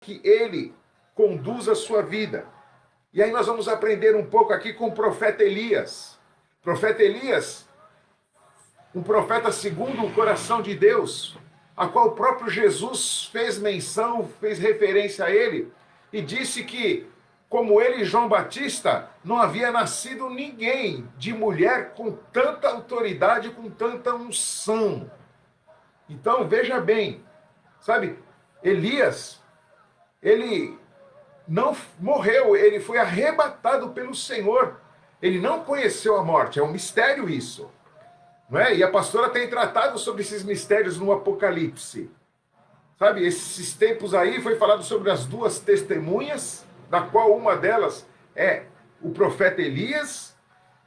que ele conduza a sua vida. E aí nós vamos aprender um pouco aqui com o profeta Elias. Profeta Elias, um profeta segundo o coração de Deus, a qual o próprio Jesus fez menção, fez referência a ele, e disse que, como ele, João Batista, não havia nascido ninguém de mulher com tanta autoridade, com tanta unção. Então, veja bem, sabe, Elias, ele não morreu, ele foi arrebatado pelo Senhor. Ele não conheceu a morte, é um mistério isso. Não é? E a pastora tem tratado sobre esses mistérios no Apocalipse. Sabe, esses tempos aí foi falado sobre as duas testemunhas, da qual uma delas é o profeta Elias.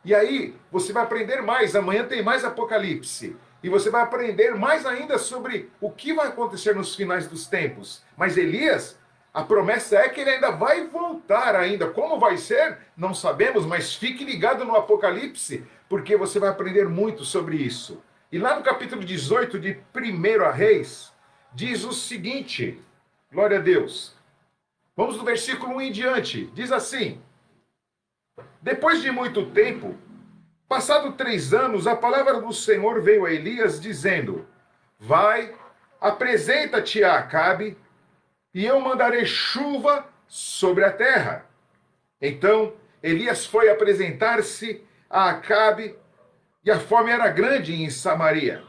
E aí você vai aprender mais, amanhã tem mais Apocalipse. E você vai aprender mais ainda sobre o que vai acontecer nos finais dos tempos. Mas Elias, a promessa é que ele ainda vai voltar ainda. Como vai ser? Não sabemos, mas fique ligado no Apocalipse, porque você vai aprender muito sobre isso. E lá no capítulo 18 de 1 Reis, diz o seguinte, glória a Deus. Vamos do versículo 1 em diante. Diz assim: depois de muito tempo, passado 3 anos, a palavra do Senhor veio a Elias dizendo: vai, apresenta-te a Acabe, e eu mandarei chuva sobre a terra. Então Elias foi apresentar-se a Acabe, e a fome era grande em Samaria.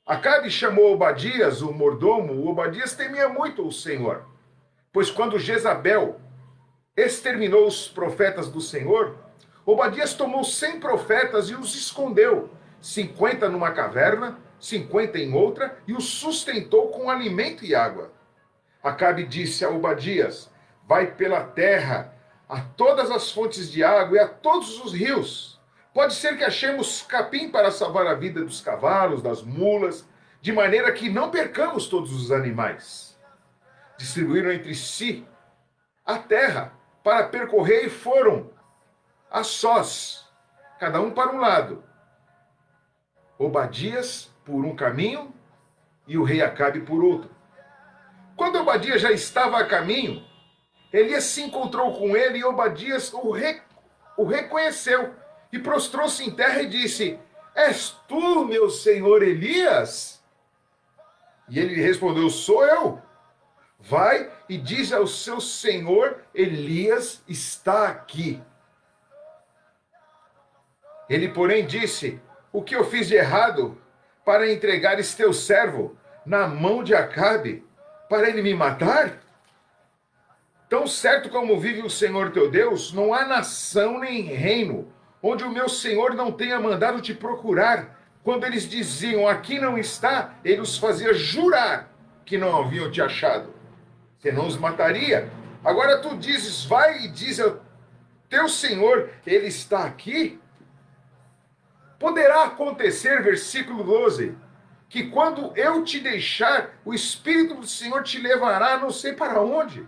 Acabe chamou Obadias, o mordomo. O Obadias temia muito o Senhor, pois quando Jezabel exterminou os profetas do Senhor, Obadias tomou 100 profetas e os escondeu, 50 numa caverna, 50 em outra, e os sustentou com alimento e água. Acabe disse a Obadias: vai pela terra a todas as fontes de água e a todos os rios. Pode ser que achemos capim para salvar a vida dos cavalos, das mulas, de maneira que não percamos todos os animais. Distribuíram entre si a terra para percorrer e foram a sós, cada um para um lado. Obadias por um caminho e o rei Acabe por outro. Quando Obadias já estava a caminho, Elias se encontrou com ele e Obadias o reconheceu e prostrou-se em terra e disse: és tu, meu senhor Elias? E ele respondeu: sou eu. Vai e diz ao seu senhor: Elias está aqui. Ele, porém, disse: o que eu fiz de errado para entregares teu servo na mão de Acabe, para ele me matar? Tão certo como vive o Senhor teu Deus, não há nação nem reino onde o meu Senhor não tenha mandado te procurar. Quando eles diziam: aqui não está, ele os fazia jurar que não haviam te achado, senão os mataria. Agora tu dizes: vai e diz ao teu Senhor, ele está aqui? Poderá acontecer, versículo 12, que quando eu te deixar, o Espírito do Senhor te levará não sei para onde.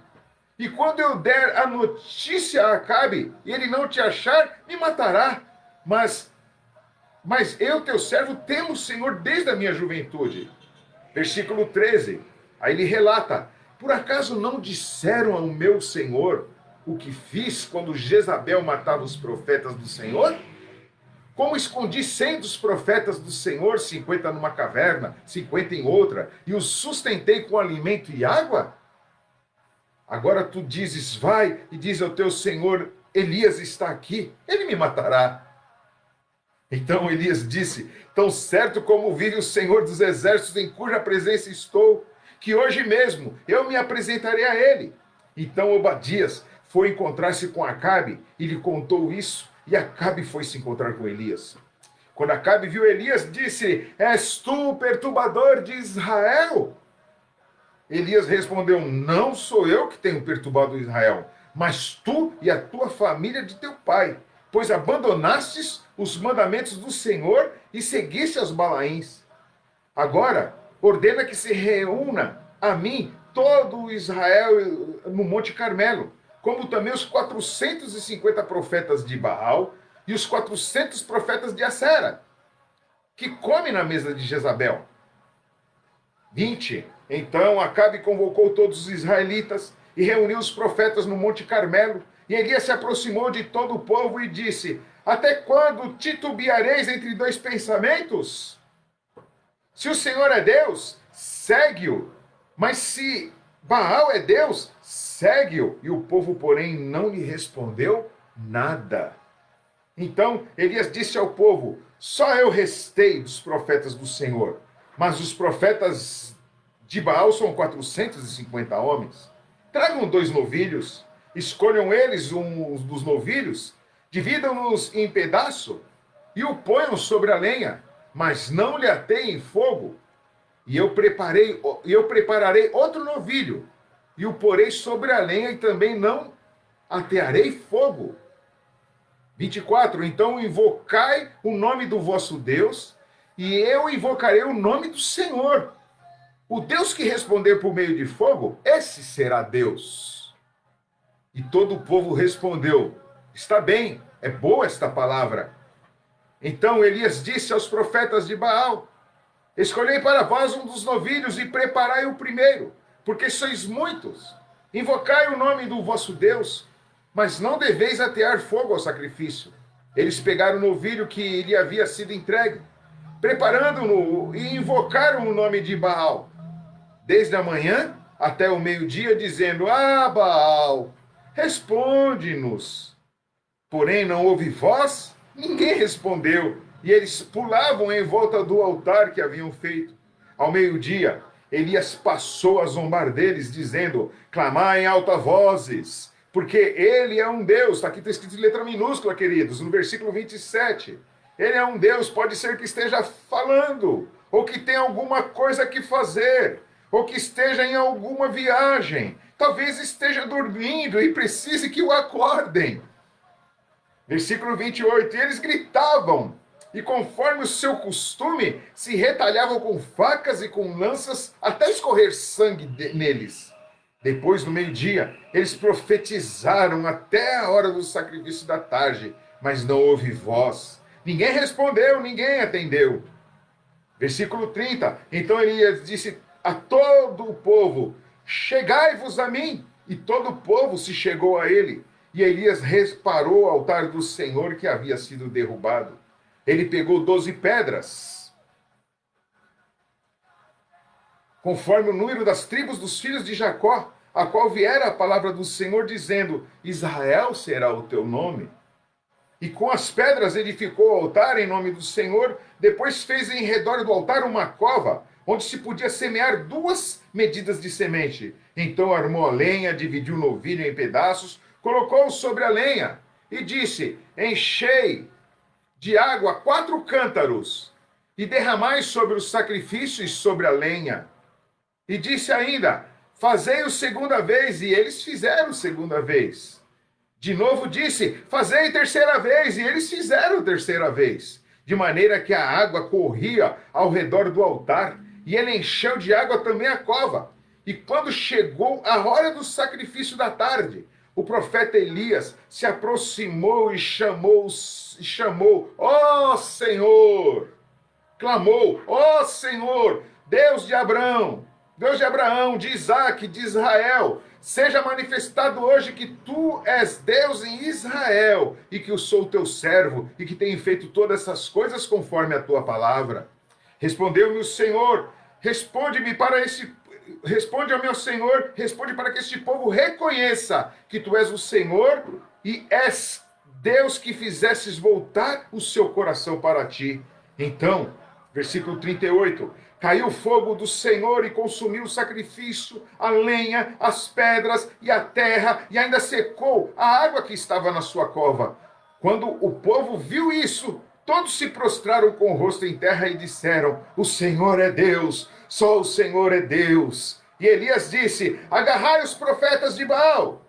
E quando eu der a notícia a Acabe, e ele não te achar, me matará. Mas eu, teu servo, temo o Senhor desde a minha juventude. Versículo 13, aí ele relata: por acaso não disseram ao meu Senhor o que fiz quando Jezabel matava os profetas do Senhor? Como escondi 100 dos profetas do Senhor, 50 numa caverna, 50 em outra, e os sustentei com alimento e água? Agora tu dizes: vai e diz ao teu senhor, Elias está aqui, ele me matará. Então Elias disse: tão certo como vive o Senhor dos exércitos em cuja presença estou, que hoje mesmo eu me apresentarei a ele. Então Obadias foi encontrar-se com Acabe e lhe contou isso, e Acabe foi se encontrar com Elias. Quando Acabe viu Elias, disse: és tu o perturbador de Israel? Elias respondeu: não sou eu que tenho perturbado Israel, mas tu e a tua família de teu pai, pois abandonastes os mandamentos do Senhor e seguiste aos Balaíns. Agora ordena que se reúna a mim todo o Israel no Monte Carmelo, como também os 450 profetas de Baal e os 400 profetas de Acera, que comem na mesa de Jezabel. 20. Então Acabe convocou todos os israelitas e reuniu os profetas no Monte Carmelo. E Elias se aproximou de todo o povo e disse: até quando titubeareis entre dois pensamentos? Se o Senhor é Deus, segue-o. Mas se Baal é Deus, segue-o. E o povo, porém, não lhe respondeu nada. Então Elias disse ao povo: só eu restei dos profetas do Senhor, mas os profetas de Baal são 450 homens. Tragam 2 novilhos, escolham eles um dos novilhos, dividam-nos em pedaço e o ponham sobre a lenha, mas não lhe ateiem fogo. E eu prepararei outro novilho e o porei sobre a lenha e também não atearei fogo. 24. Então invocai o nome do vosso Deus e eu invocarei o nome do Senhor. O Deus que responder por meio de fogo, esse será Deus. E todo o povo respondeu: está bem, é boa esta palavra. Então Elias disse aos profetas de Baal: escolhei para vós um dos novilhos e preparai o primeiro, porque sois muitos. Invocai o nome do vosso Deus, mas não deveis atear fogo ao sacrifício. Eles pegaram o novilho que lhe havia sido entregue, preparando-no e invocaram o nome de Baal, desde a manhã até o meio-dia, dizendo: ah, Baal, responde-nos. Porém não houve voz, ninguém respondeu, e eles pulavam em volta do altar que haviam feito. Ao meio-dia, Elias passou a zombar deles, dizendo: clamai em alta vozes, porque ele é um Deus. Aqui está escrito em letra minúscula, queridos, no versículo 27. Ele é um Deus, pode ser que esteja falando, ou que tenha alguma coisa que fazer, ou que esteja em alguma viagem, talvez esteja dormindo e precise que o acordem. Versículo 28, e eles gritavam, e conforme o seu costume, se retalhavam com facas e com lanças, até escorrer sangue neles. Depois do meio-dia, eles profetizaram até a hora do sacrifício da tarde, mas não houve voz. Ninguém respondeu, ninguém atendeu. Versículo 30, então Elias disse a todo o povo: chegai-vos a mim. E todo o povo se chegou a ele. E Elias reparou o altar do Senhor que havia sido derrubado. Ele pegou 12 pedras, conforme o número das tribos dos filhos de Jacó, a qual viera a palavra do Senhor, dizendo: Israel será o teu nome. E com as pedras edificou o altar em nome do Senhor. Depois fez em redor do altar uma cova, onde se podia semear 2 medidas de semente. Então armou a lenha, dividiu o novilho em pedaços, colocou-o sobre a lenha e disse: enchei de água 4 cântaros e derramai sobre o sacrifício e sobre a lenha. E disse ainda: fazei-o segunda vez, e eles fizeram segunda vez. De novo disse: fazei terceira vez, e eles fizeram terceira vez. De maneira que a água corria ao redor do altar, e ele encheu de água também a cova. E quando chegou a hora do sacrifício da tarde, o profeta Elias se aproximou e chamou: ó Senhor! Clamou: ó Senhor, Deus de Abraão, de Isaque, de Israel, seja manifestado hoje que tu és Deus em Israel, e que eu sou teu servo, e que tenho feito todas essas coisas conforme a tua palavra. Respondeu-me o Senhor: responde ao meu Senhor, responde para que este povo reconheça que tu és o Senhor e és Deus que fizesses voltar o seu coração para ti. Então, versículo 38, caiu o fogo do Senhor e consumiu o sacrifício, a lenha, as pedras e a terra, e ainda secou a água que estava na sua cova. Quando o povo viu isso, todos se prostraram com o rosto em terra e disseram: o Senhor é Deus, só o Senhor é Deus. E Elias disse: agarrai os profetas de Baal,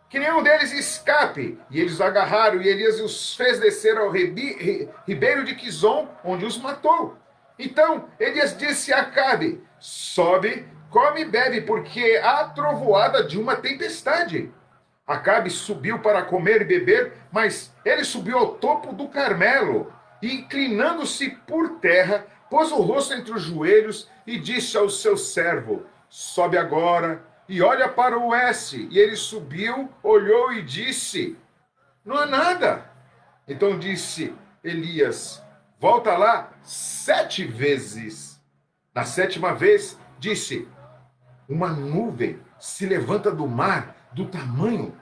que nenhum deles escape. E eles os agarraram, e Elias os fez descer ao ribeiro de Quizon, onde os matou. Então Elias disse a Acabe: sobe, come e bebe, porque há trovoada de uma tempestade. Acabe subiu para comer e beber, mas ele subiu ao topo do Carmelo, e inclinando-se por terra, pôs o rosto entre os joelhos e disse ao seu servo: sobe agora e olha para o oeste. E ele subiu, olhou e disse, não há nada. Então disse Elias, volta lá 7 vezes. Na 7ª vez, disse, uma nuvem se levanta do mar do tamanho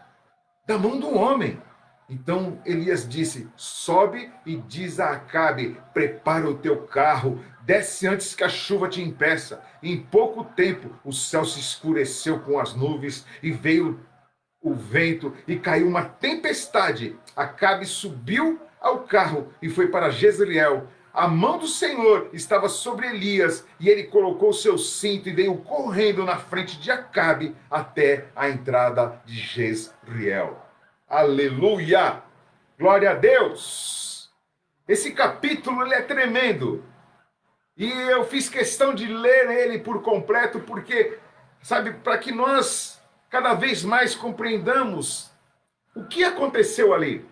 da mão do homem. Então Elias disse, sobe e diz a Acabe, prepara o teu carro, desce antes que a chuva te impeça. Em pouco tempo o céu se escureceu com as nuvens e veio o vento e caiu uma tempestade. Acabe subiu ao carro e foi para Jezreel. A mão do Senhor estava sobre Elias e ele colocou seu cinto e veio correndo na frente de Acabe até a entrada de Jezreel. Aleluia! Glória a Deus! Esse capítulo ele é tremendo. E eu fiz questão de ler ele por completo porque, sabe, para que nós cada vez mais compreendamos o que aconteceu ali.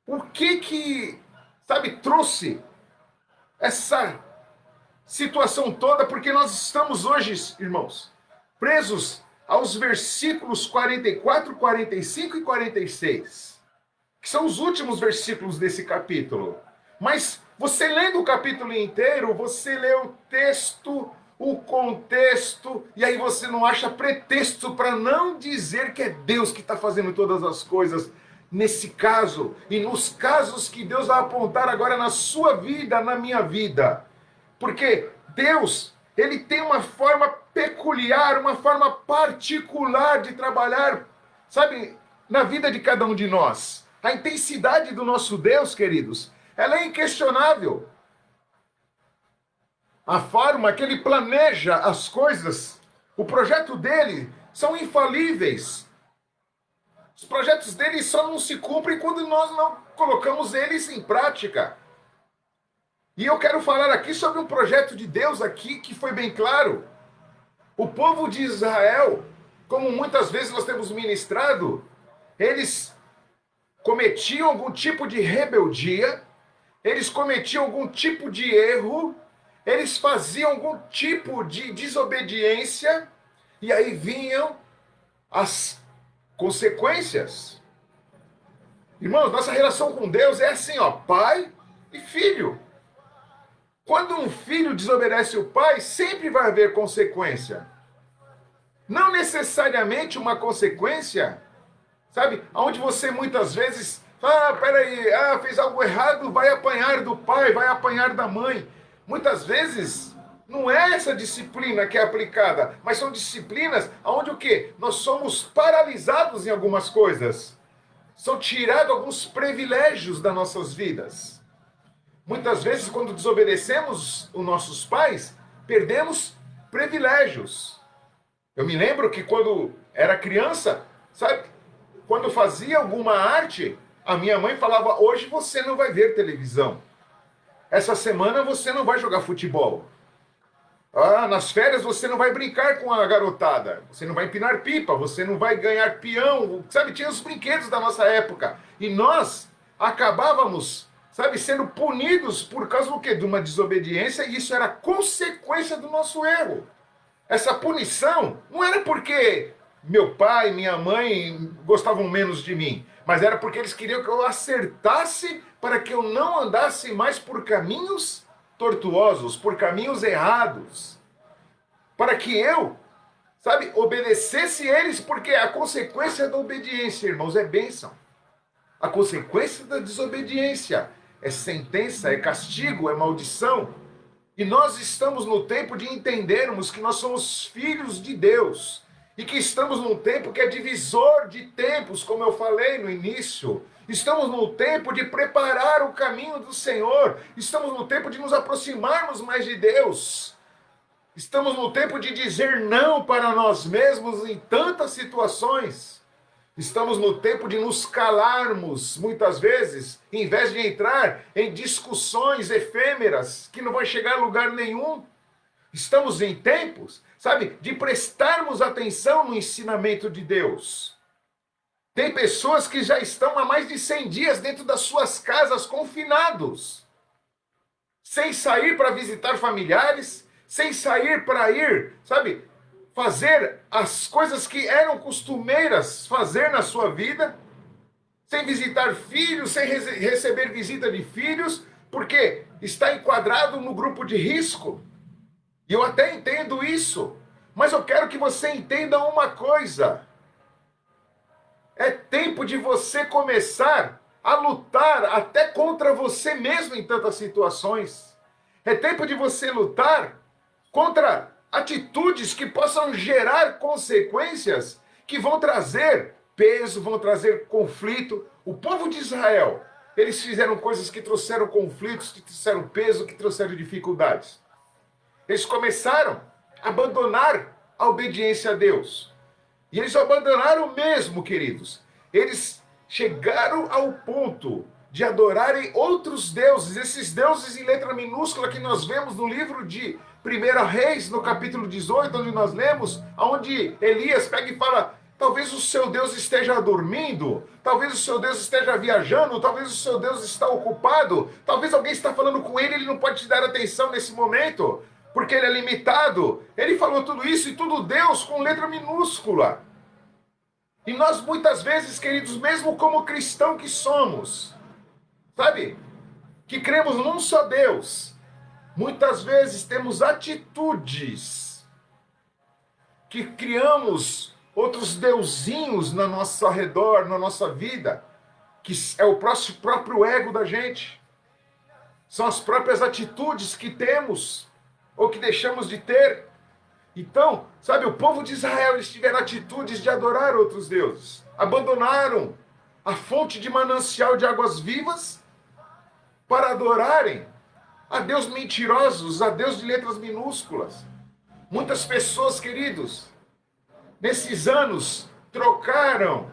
O que, sabe, trouxe essa situação toda, porque nós estamos hoje, irmãos, presos aos versículos 44, 45 e 46, que são os últimos versículos desse capítulo. Mas você lendo o capítulo inteiro, você lê o texto, o contexto, e aí você não acha pretexto para não dizer que é Deus que está fazendo todas as coisas nesse caso, e nos casos que Deus vai apontar agora na sua vida, na minha vida. Porque Deus, ele tem uma forma peculiar, uma forma particular de trabalhar, sabe, na vida de cada um de nós. A intensidade do nosso Deus, queridos, ela é inquestionável. A forma que ele planeja as coisas, o projeto dele, são infalíveis. Os projetos dele só não se cumprem quando nós não colocamos eles em prática. E eu quero falar aqui sobre um projeto de Deus aqui que foi bem claro. O povo de Israel, como muitas vezes nós temos ministrado, eles cometiam algum tipo de rebeldia, eles cometiam algum tipo de erro, eles faziam algum tipo de desobediência, e aí vinham as consequências. Irmãos, nossa relação com Deus é assim, ó, pai e filho. Quando um filho desobedece o pai, sempre vai haver consequência. Não necessariamente uma consequência, sabe, onde você muitas vezes, peraí, fez algo errado, vai apanhar do pai, vai apanhar da mãe. Muitas vezes não é essa disciplina que é aplicada, mas são disciplinas onde o quê? Nós somos paralisados em algumas coisas. São tirados alguns privilégios das nossas vidas. Muitas vezes, quando desobedecemos os nossos pais, perdemos privilégios. Eu me lembro que quando era criança, sabe, quando fazia alguma arte, a minha mãe falava, hoje você não vai ver televisão. Essa semana você não vai jogar futebol. Nas férias você não vai brincar com a garotada. Você não vai empinar pipa, você não vai ganhar peão. Sabe, tinha os brinquedos da nossa época. E nós acabávamos, sabe, sendo punidos por causa do quê? De uma desobediência, e isso era consequência do nosso erro. Essa punição não era porque meu pai e minha mãe gostavam menos de mim, mas era porque eles queriam que eu acertasse para que eu não andasse mais por caminhos tortuosos, por caminhos errados. Para que eu, sabe, obedecesse eles, porque a consequência da obediência, irmãos, é bênção. A consequência da desobediência é sentença, é castigo, é maldição. E nós estamos no tempo de entendermos que nós somos filhos de Deus. E que estamos num tempo que é divisor de tempos, como eu falei no início. Estamos no tempo de preparar o caminho do Senhor. Estamos no tempo de nos aproximarmos mais de Deus. Estamos no tempo de dizer não para nós mesmos em tantas situações. Estamos no tempo de nos calarmos, muitas vezes, em vez de entrar em discussões efêmeras que não vão chegar a lugar nenhum. Estamos em tempos, sabe, de prestarmos atenção no ensinamento de Deus. Tem pessoas que já estão há mais de 100 dias dentro das suas casas, confinados, sem sair para visitar familiares, sem sair para ir, sabe, fazer as coisas que eram costumeiras fazer na sua vida, sem visitar filhos, sem receber visita de filhos, porque está enquadrado no grupo de risco. E eu até entendo isso, mas eu quero que você entenda uma coisa. É tempo de você começar a lutar até contra você mesmo em tantas situações. É tempo de você lutar contra atitudes que possam gerar consequências que vão trazer peso, vão trazer conflito. O povo de Israel, eles fizeram coisas que trouxeram conflitos, que trouxeram peso, que trouxeram dificuldades. Eles começaram a abandonar a obediência a Deus. E eles abandonaram mesmo, queridos. Eles chegaram ao ponto de adorarem outros deuses, esses deuses em letra minúscula que nós vemos no livro de 1 Reis, no capítulo 18, onde nós lemos, onde Elias pega e fala: talvez o seu Deus esteja dormindo, talvez o seu Deus esteja viajando, talvez o seu Deus está ocupado, talvez alguém está falando com ele, ele não pode te dar atenção nesse momento, porque ele é limitado. Ele falou tudo isso e tudo Deus com letra minúscula. E nós muitas vezes, queridos, mesmo como cristão que somos, sabe, que cremos num só Deus, muitas vezes temos atitudes que criamos outros deusinhos na nossa redor, na nossa vida, que é o próprio ego da gente. São as próprias atitudes que temos ou que deixamos de ter. Então, sabe, o povo de Israel, eles tiveram atitudes de adorar outros deuses. Abandonaram a fonte de manancial de águas vivas para adorarem a Deus mentirosos, a Deus de letras minúsculas. Muitas pessoas, queridos, nesses anos, trocaram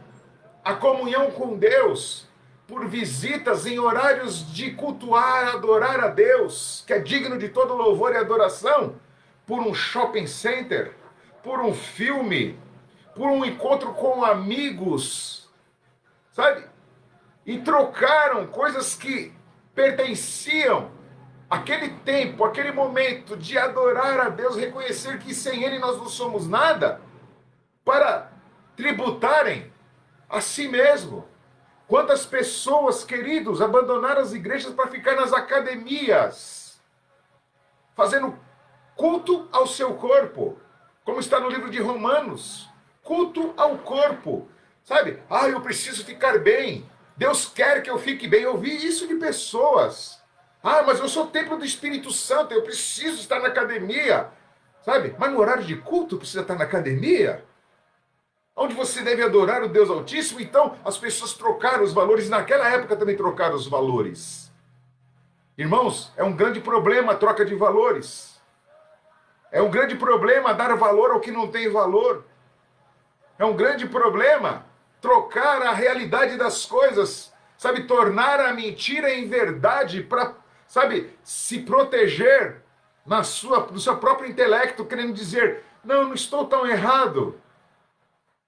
a comunhão com Deus por visitas em horários de cultuar, adorar a Deus, que é digno de todo louvor e adoração, por um shopping center, por um filme, por um encontro com amigos, sabe? E trocaram coisas que pertenciam àquele tempo, àquele momento de adorar a Deus, reconhecer que sem Ele nós não somos nada, para tributarem a si mesmo. Quantas pessoas, queridos, abandonaram as igrejas para ficar nas academias, fazendo culto ao seu corpo, como está no livro de Romanos, culto ao corpo, sabe? Ah, eu preciso ficar bem, Deus quer que eu fique bem. Eu ouvi isso de pessoas. Ah, mas eu sou templo do Espírito Santo, eu preciso estar na academia, sabe? Mas no horário de culto precisa estar na academia? Onde você deve adorar o Deus Altíssimo. Então as pessoas trocaram os valores, naquela época também trocaram os valores. Irmãos, é um grande problema a troca de valores. É um grande problema dar valor ao que não tem valor. É um grande problema trocar a realidade das coisas, sabe, tornar a mentira em verdade para, sabe, se proteger no seu próprio intelecto, querendo dizer: não, não estou tão errado.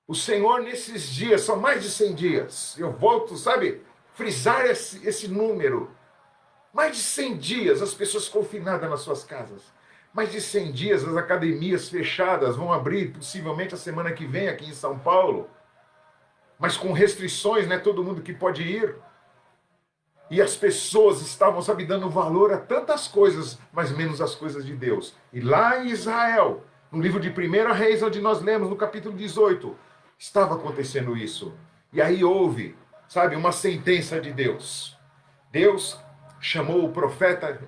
O Senhor, nesses dias, são mais de 100 dias, eu volto, sabe, frisar esse número. Mais de 100 dias as pessoas confinadas nas suas casas. Mais de 100 dias as academias fechadas, vão abrir possivelmente a semana que vem aqui em São Paulo. Mas com restrições, não é todo mundo que pode ir. E as pessoas estavam, sabe, dando valor a tantas coisas, mas menos as coisas de Deus. E lá em Israel, no livro de 1 Reis, onde nós lemos, no capítulo 18, estava acontecendo isso. E aí houve, sabe, uma sentença de Deus. Deus chamou o profeta,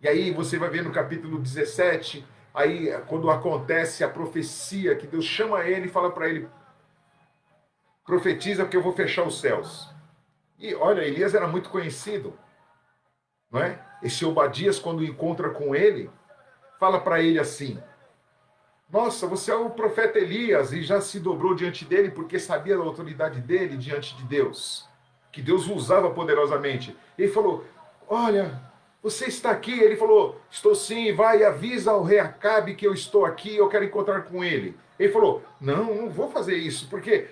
e aí você vai ver no capítulo 17, aí quando acontece a profecia, que Deus chama ele e fala para ele: profetiza porque eu vou fechar os céus. E olha, Elias era muito conhecido, não é? Esse Obadias, quando encontra com ele, fala para ele assim: nossa, você é o profeta Elias, e já se dobrou diante dele porque sabia da autoridade dele diante de Deus, que Deus o usava poderosamente. Ele falou: olha, você está aqui? Ele falou: estou sim. Vai e avisa ao rei Acabe que eu estou aqui, eu quero encontrar com ele. Ele falou: não vou fazer isso, porque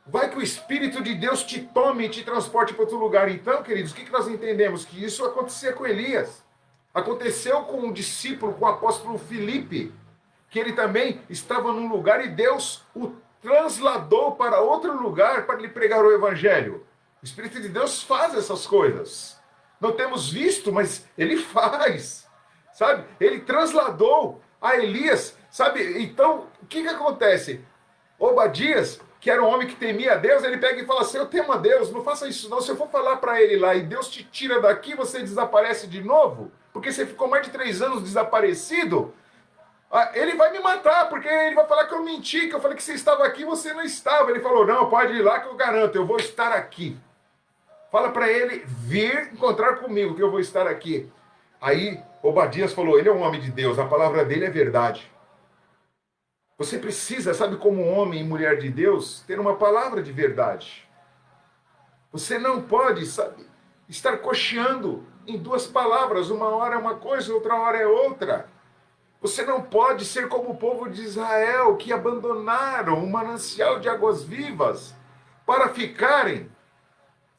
vai que o Espírito de Deus te tome e te transporte para outro lugar. Então, queridos, o que nós entendemos? Que isso acontecia com Elias. Aconteceu com um discípulo, com o apóstolo Filipe, que ele também estava num lugar e Deus o transladou para outro lugar para lhe pregar o evangelho. O Espírito de Deus faz essas coisas. Não temos visto, mas ele faz. Sabe? Ele transladou a Elias, sabe? Então, o que acontece? Obadias, que era um homem que temia a Deus, ele pega e fala assim: eu temo a Deus, não faça isso não. Se eu for falar para ele lá e Deus te tira daqui, você desaparece de novo, porque você ficou mais de 3 anos desaparecido, ele vai me matar, porque ele vai falar que eu menti, que eu falei que você estava aqui e você não estava. Ele falou: não, pode ir lá que eu garanto, eu vou estar aqui. Fala para ele vir encontrar comigo, que eu vou estar aqui. Aí Obadias falou: ele é um homem de Deus, a palavra dele é verdade. Você precisa, sabe, como homem e mulher de Deus, ter uma palavra de verdade. Você não pode, sabe, estar cocheando em 2 palavras. Uma hora é uma coisa, outra hora é outra. Você não pode ser como o povo de Israel, que abandonaram o manancial de águas vivas para ficarem,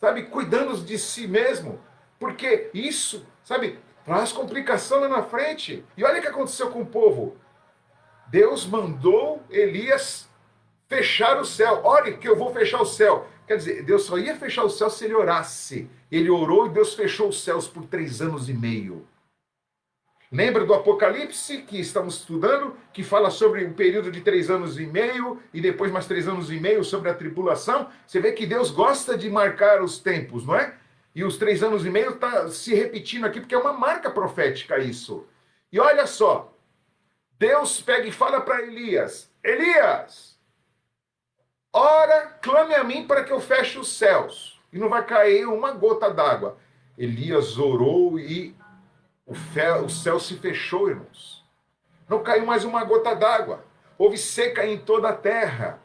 sabe, cuidando de si mesmo. Porque isso, sabe, traz complicação lá na frente. E olha o que aconteceu com o povo. Deus mandou Elias fechar o céu. Ore que eu vou fechar o céu. Quer dizer, Deus só ia fechar o céu se ele orasse. Ele orou e Deus fechou os céus por 3 anos e meio. Lembra do Apocalipse que estamos estudando, que fala sobre um período de 3 anos e meio e depois mais 3 anos e meio sobre a tribulação? Você vê que Deus gosta de marcar os tempos, não é? E os 3 anos e meio está se repetindo aqui porque é uma marca profética isso. E olha só, Deus pega e fala para Elias: Elias, ora, clame a mim para que eu feche os céus. E não vai cair uma gota d'água. Elias orou e o céu se fechou, irmãos. Não caiu mais uma gota d'água. Houve seca em toda a terra.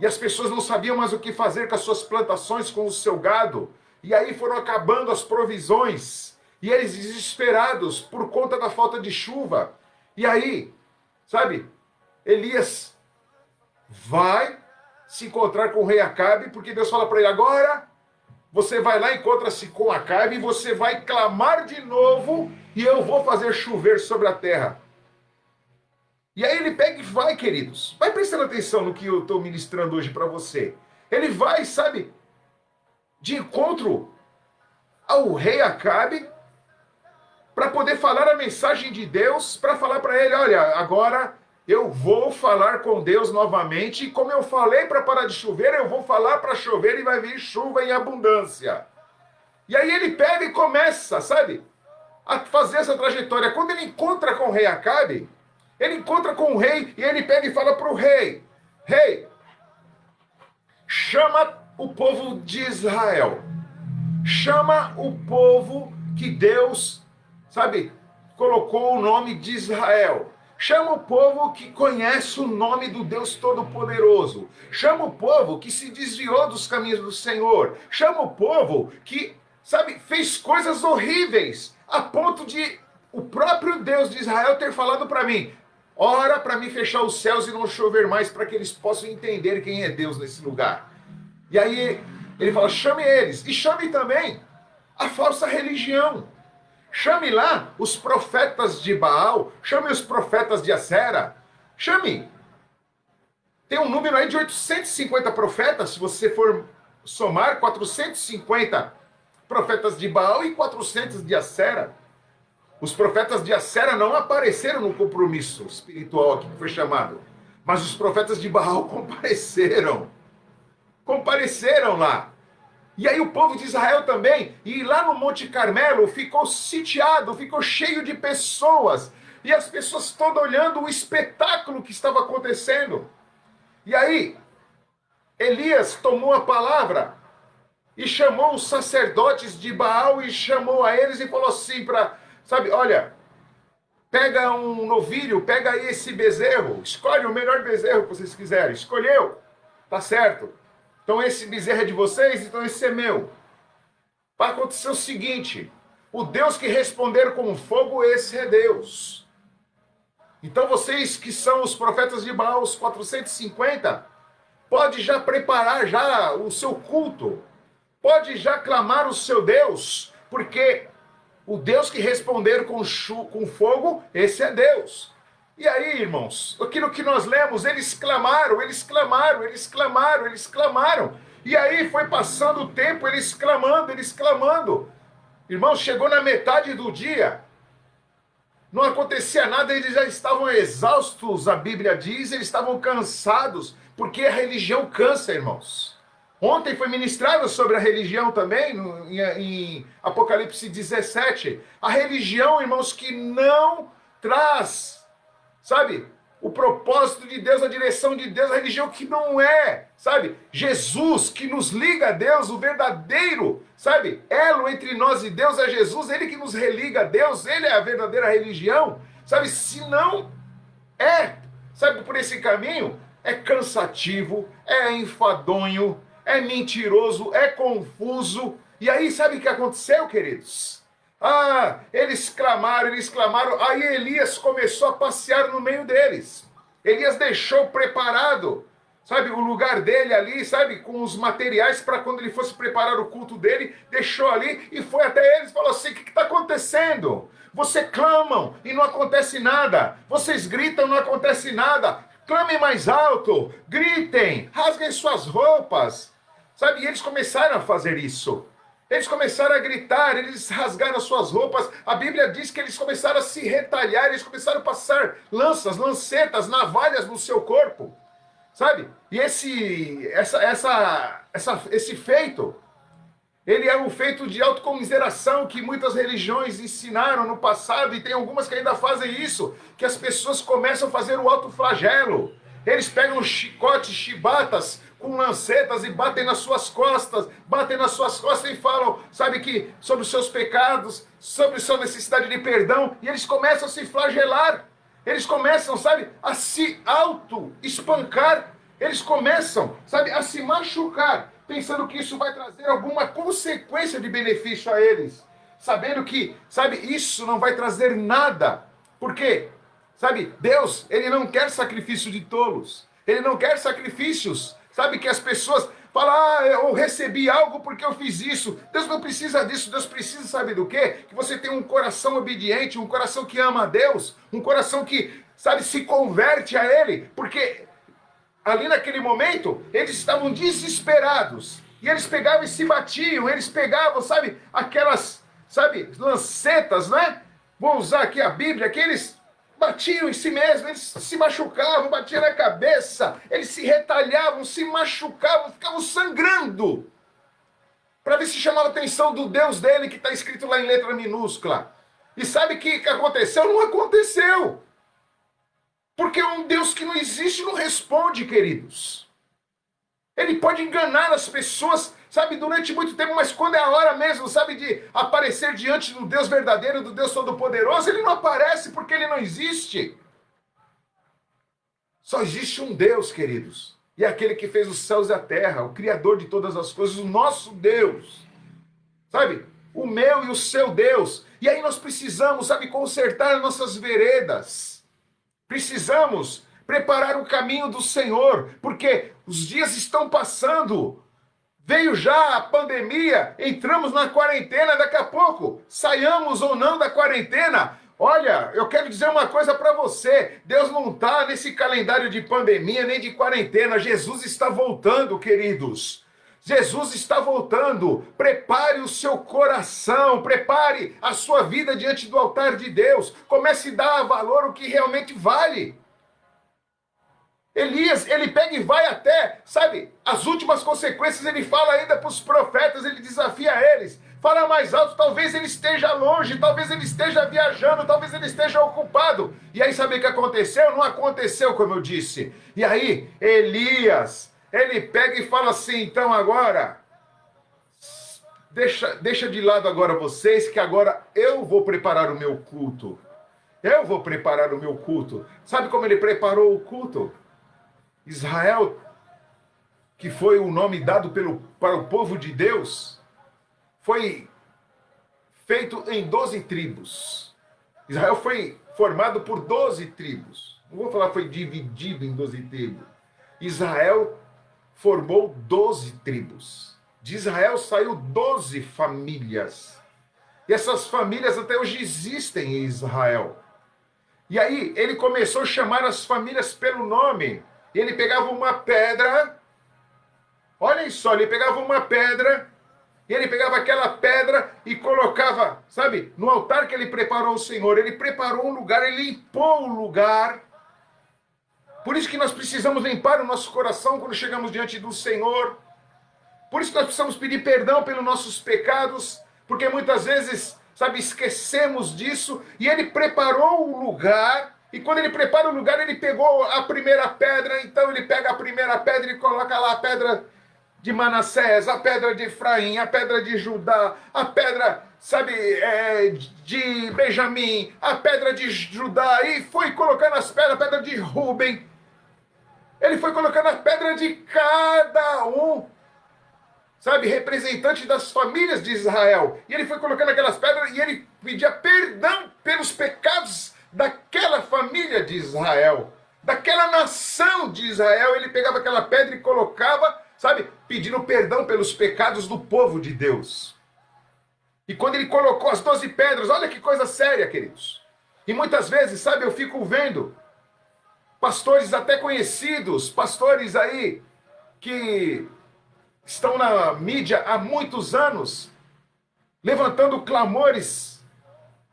E as pessoas não sabiam mais o que fazer com as suas plantações, com o seu gado. E aí foram acabando as provisões. E eles desesperados por conta da falta de chuva. E aí, sabe, Elias vai se encontrar com o rei Acabe, porque Deus fala para ele: agora você vai lá, encontra-se com Acabe, e você vai clamar de novo, e eu vou fazer chover sobre a terra. E aí ele pega e vai, queridos. Vai prestando atenção no que eu estou ministrando hoje para você. Ele vai, sabe, de encontro ao rei Acabe, para poder falar a mensagem de Deus, para falar para ele: olha, agora eu vou falar com Deus novamente, e como eu falei para parar de chover, eu vou falar para chover e vai vir chuva em abundância. E aí ele pega e começa, sabe, a fazer essa trajetória. Quando ele encontra com o rei Acabe, ele encontra com o rei e ele pega e fala para o rei: rei, chama o povo de Israel, chama o povo que Deus, sabe, colocou o nome de Israel. Chama o povo que conhece o nome do Deus Todo-Poderoso. Chama o povo que se desviou dos caminhos do Senhor. Chama o povo que, sabe, fez coisas horríveis, a ponto de o próprio Deus de Israel ter falado para mim: ora para mim fechar os céus e não chover mais, para que eles possam entender quem é Deus nesse lugar. E aí ele fala: chame eles, e chame também a falsa religião. Chame lá os profetas de Baal, chame os profetas de Acera, chame. Tem um número aí de 850 profetas, se você for somar 450 profetas de Baal e 400 de Acera. Os profetas de Acera não apareceram no compromisso espiritual aqui que foi chamado, mas os profetas de Baal compareceram lá. E aí o povo de Israel também, e lá no Monte Carmelo ficou sitiado, ficou cheio de pessoas, e as pessoas todas olhando o espetáculo que estava acontecendo. E aí Elias tomou a palavra e chamou os sacerdotes de Baal e chamou a eles e falou assim para, sabe, olha, pega um novilho, pega aí esse bezerro, escolhe o melhor bezerro que vocês quiserem. Escolheu, tá certo. Então esse bezerro é de vocês, então esse é meu. Vai acontecer o seguinte: o Deus que responder com fogo, esse é Deus. Então vocês que são os profetas de Baal, os 450, pode já preparar já o seu culto. Pode já clamar o seu Deus, porque O Deus que responder com fogo, esse é Deus. E aí, irmãos, aquilo que nós lemos, eles clamaram, eles clamaram, eles clamaram, eles clamaram. E aí foi passando o tempo, eles clamando, eles clamando. Irmãos, chegou na metade do dia, não acontecia nada, eles já estavam exaustos, a Bíblia diz, eles estavam cansados, porque a religião cansa, irmãos. Ontem foi ministrado sobre a religião também, em Apocalipse 17. A religião, irmãos, que não traz, sabe, o propósito de Deus, a direção de Deus, a religião que não é, sabe, Jesus, que nos liga a Deus, o verdadeiro, sabe, elo entre nós e Deus é Jesus, ele que nos religa a Deus, ele é a verdadeira religião, sabe, se não é, sabe, por esse caminho, é cansativo, é enfadonho, é mentiroso, é confuso. E aí, sabe o que aconteceu, queridos? Eles clamaram, aí Elias começou a passear no meio deles. Elias deixou preparado, sabe, o lugar dele ali, sabe, com os materiais para quando ele fosse preparar o culto dele, deixou ali e foi até eles e falou assim: o que está acontecendo? Vocês clamam e não acontece nada, vocês gritam e não acontece nada, clamem mais alto, gritem, rasguem suas roupas. Sabe, e eles começaram a fazer isso. Eles começaram a gritar, eles rasgaram as suas roupas. A Bíblia diz que eles começaram a se retalhar, eles começaram a passar lanças, lancetas, navalhas no seu corpo. Sabe? E esse feito, ele é um feito de autocomiseração que muitas religiões ensinaram no passado, e tem algumas que ainda fazem isso, que as pessoas começam a fazer o autoflagelo. Eles pegam chicotes, chibatas, com lancetas e batem nas suas costas e falam, sabe, que sobre os seus pecados, sobre sua necessidade de perdão, e eles começam a se flagelar, eles começam, sabe, a se auto-espancar, eles começam, sabe, a se machucar, pensando que isso vai trazer alguma consequência de benefício a eles, sabendo que, sabe, isso não vai trazer nada, porque, sabe, Deus, ele não quer sacrifício de tolos, ele não quer sacrifícios, sabe, que as pessoas falam, eu recebi algo porque eu fiz isso. Deus não precisa disso. Deus precisa, sabe do quê? Que você tenha um coração obediente, um coração que ama a Deus, um coração que, sabe, se converte a Ele. Porque ali naquele momento, eles estavam desesperados. E eles pegavam e se batiam. Eles pegavam, sabe, aquelas, sabe, lancetas, né? Vou usar aqui a Bíblia, que eles batiam em si mesmos, eles se machucavam, batiam na cabeça, eles se retalhavam, se machucavam, ficavam sangrando, para ver se chamava a atenção do Deus dele, que está escrito lá em letra minúscula. E sabe o que aconteceu? Não aconteceu. Porque um Deus que não existe não responde, queridos. Ele pode enganar as pessoas, sabe, durante muito tempo, mas quando é a hora mesmo, sabe, de aparecer diante do Deus verdadeiro, do Deus Todo-Poderoso, ele não aparece porque ele não existe. Só existe um Deus, queridos. E é aquele que fez os céus e a terra, o Criador de todas as coisas, o nosso Deus. Sabe, o meu e o seu Deus. E aí nós precisamos, sabe, consertar nossas veredas. Precisamos preparar o caminho do Senhor, porque os dias estão passando. Veio já a pandemia, entramos na quarentena, daqui a pouco, saiamos ou não da quarentena. Olha, eu quero dizer uma coisa para você, Deus não está nesse calendário de pandemia nem de quarentena, Jesus está voltando, queridos. Jesus está voltando, prepare o seu coração, prepare a sua vida diante do altar de Deus, comece a dar valor ao que realmente vale. Elias, ele pega e vai até, sabe, as últimas consequências, ele fala ainda para os profetas, ele desafia eles, fala mais alto, talvez ele esteja longe, talvez ele esteja viajando, talvez ele esteja ocupado. E aí sabe o que aconteceu? Não aconteceu, como eu disse. E aí, Elias, ele pega e fala assim, então agora, deixa de lado agora vocês, que agora eu vou preparar o meu culto. Eu vou preparar o meu culto. Sabe como ele preparou o culto? Israel, que foi o nome dado para o povo de Deus, foi feito em 12 tribos. Israel foi formado por 12 tribos. Não vou falar foi dividido em 12 tribos. Israel formou 12 tribos. De Israel saiu 12 famílias. E essas famílias até hoje existem em Israel. E aí ele começou a chamar as famílias pelo nome. E ele pegava uma pedra, olhem só, ele pegava uma pedra, e ele pegava aquela pedra e colocava, sabe, no altar que ele preparou ao Senhor. Ele preparou um lugar, ele limpou o lugar. Por isso que nós precisamos limpar o nosso coração quando chegamos diante do Senhor. Por isso que nós precisamos pedir perdão pelos nossos pecados, porque muitas vezes, sabe, esquecemos disso. E ele preparou o lugar, e quando ele prepara o lugar, ele pegou a primeira pedra. Então ele pega a primeira pedra e coloca lá a pedra de Manassés, a pedra de Efraim, a pedra de Judá, a pedra, sabe, de Benjamim, a pedra de Judá, e foi colocando as pedras, a pedra de Rúben. Ele foi colocando a pedra de cada um, sabe, representante das famílias de Israel. E ele foi colocando aquelas pedras e ele pedia perdão pelos pecados daquela família de Israel, daquela nação de Israel. Ele pegava aquela pedra e colocava, sabe, pedindo perdão pelos pecados do povo de Deus. E quando ele colocou as 12 pedras, olha que coisa séria, queridos. E muitas vezes, sabe, eu fico vendo pastores até conhecidos, pastores aí que estão na mídia há muitos anos, levantando clamores,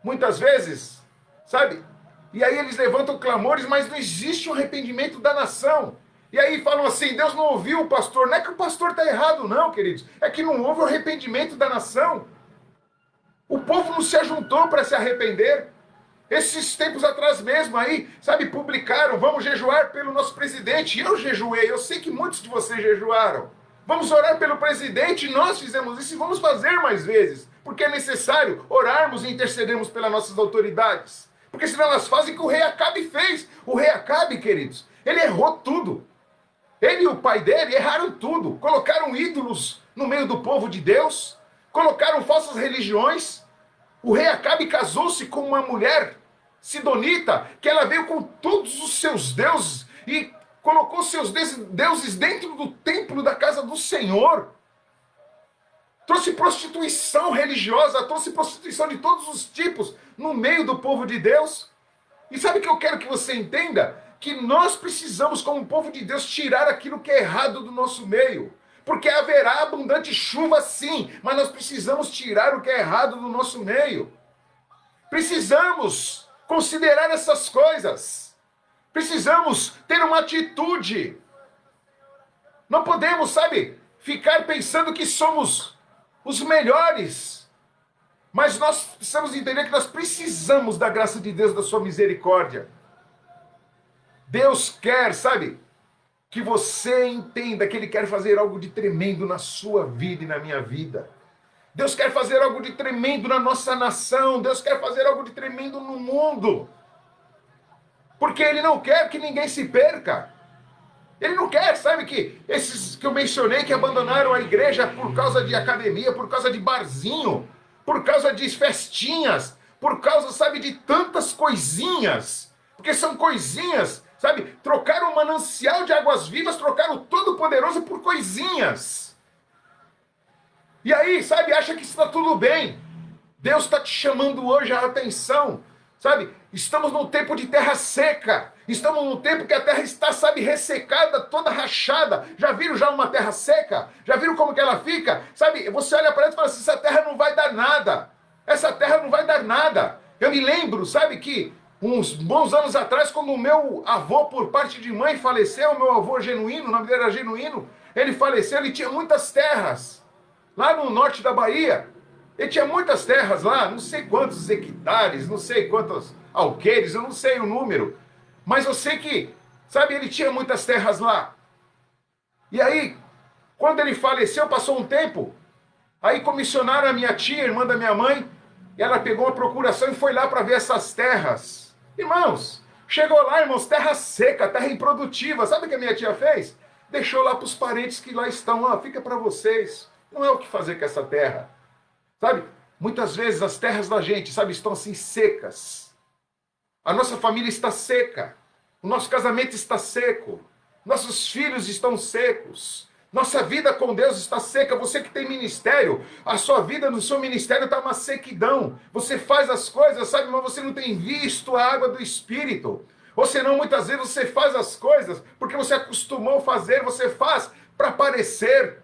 muitas vezes, sabe? E aí eles levantam clamores, mas não existe um arrependimento da nação. E aí falam assim, Deus não ouviu o pastor. Não é que o pastor está errado não, queridos. É que não houve o arrependimento da nação. O povo não se ajuntou para se arrepender. Esses tempos atrás mesmo aí, sabe, publicaram, vamos jejuar pelo nosso presidente. Eu jejuei, eu sei que muitos de vocês jejuaram. Vamos orar pelo presidente, nós fizemos isso e vamos fazer mais vezes. Porque é necessário orarmos e intercedermos pelas nossas autoridades. Porque senão elas fazem o que o rei Acabe fez. O rei Acabe, queridos, ele errou tudo. Ele e o pai dele erraram tudo. Colocaram ídolos no meio do povo de Deus. Colocaram falsas religiões. O rei Acabe casou-se com uma mulher sidonita, que ela veio com todos os seus deuses e colocou seus deuses dentro do templo da casa do Senhor. Trouxe prostituição religiosa, trouxe prostituição de todos os tipos no meio do povo de Deus. E sabe o que eu quero que você entenda? Que nós precisamos, como povo de Deus, tirar aquilo que é errado do nosso meio. Porque haverá abundante chuva sim, mas nós precisamos tirar o que é errado do nosso meio. Precisamos considerar essas coisas. Precisamos ter uma atitude. Não podemos, sabe, ficar pensando que somos os melhores. Mas nós precisamos entender que nós precisamos da graça de Deus, da sua misericórdia. Deus quer, sabe, que você entenda que Ele quer fazer algo de tremendo na sua vida e na minha vida. Deus quer fazer algo de tremendo na nossa nação. Deus quer fazer algo de tremendo no mundo. Porque Ele não quer que ninguém se perca. Ele não quer, sabe, que esses que eu mencionei que abandonaram a igreja por causa de academia, por causa de barzinho, por causa de festinhas, por causa, sabe, de tantas coisinhas. Porque são coisinhas, sabe, trocaram o manancial de águas vivas, trocaram o Todo-Poderoso por coisinhas. E aí, sabe, acha que está tudo bem. Deus está te chamando hoje a atenção, sabe? Estamos num tempo de terra seca. Estamos num tempo que a terra está, sabe, ressecada, toda rachada. Já viram já uma terra seca? Já viram como que ela fica? Sabe, você olha para ela e fala assim, essa terra não vai dar nada. Essa terra não vai dar nada. Eu me lembro, sabe, que uns bons anos atrás, quando o meu avô, por parte de mãe, faleceu, o meu avô Genuíno, o nome dele era Genuíno, ele faleceu, ele tinha muitas terras. Lá no norte da Bahia, ele tinha muitas terras lá, não sei quantos hectares, não sei quantos alqueires, eu não sei o número. Mas eu sei que, sabe, ele tinha muitas terras lá. E aí, quando ele faleceu, passou um tempo, aí comissionaram a minha tia, irmã da minha mãe, e ela pegou uma procuração e foi lá para ver essas terras. Irmãos, chegou lá, irmãos, terra seca, terra improdutiva. Sabe o que a minha tia fez? Deixou lá para os parentes que lá estão, ó, fica para vocês. Não é o que fazer com essa terra. Sabe, muitas vezes as terras da gente, sabe, estão assim secas. A nossa família está seca. O nosso casamento está seco. Nossos filhos estão secos. Nossa vida com Deus está seca. Você que tem ministério, a sua vida no seu ministério está uma sequidão. Você faz as coisas, sabe, mas você não tem visto a água do Espírito. Ou senão, muitas vezes você faz as coisas porque você acostumou fazer, você faz para parecer.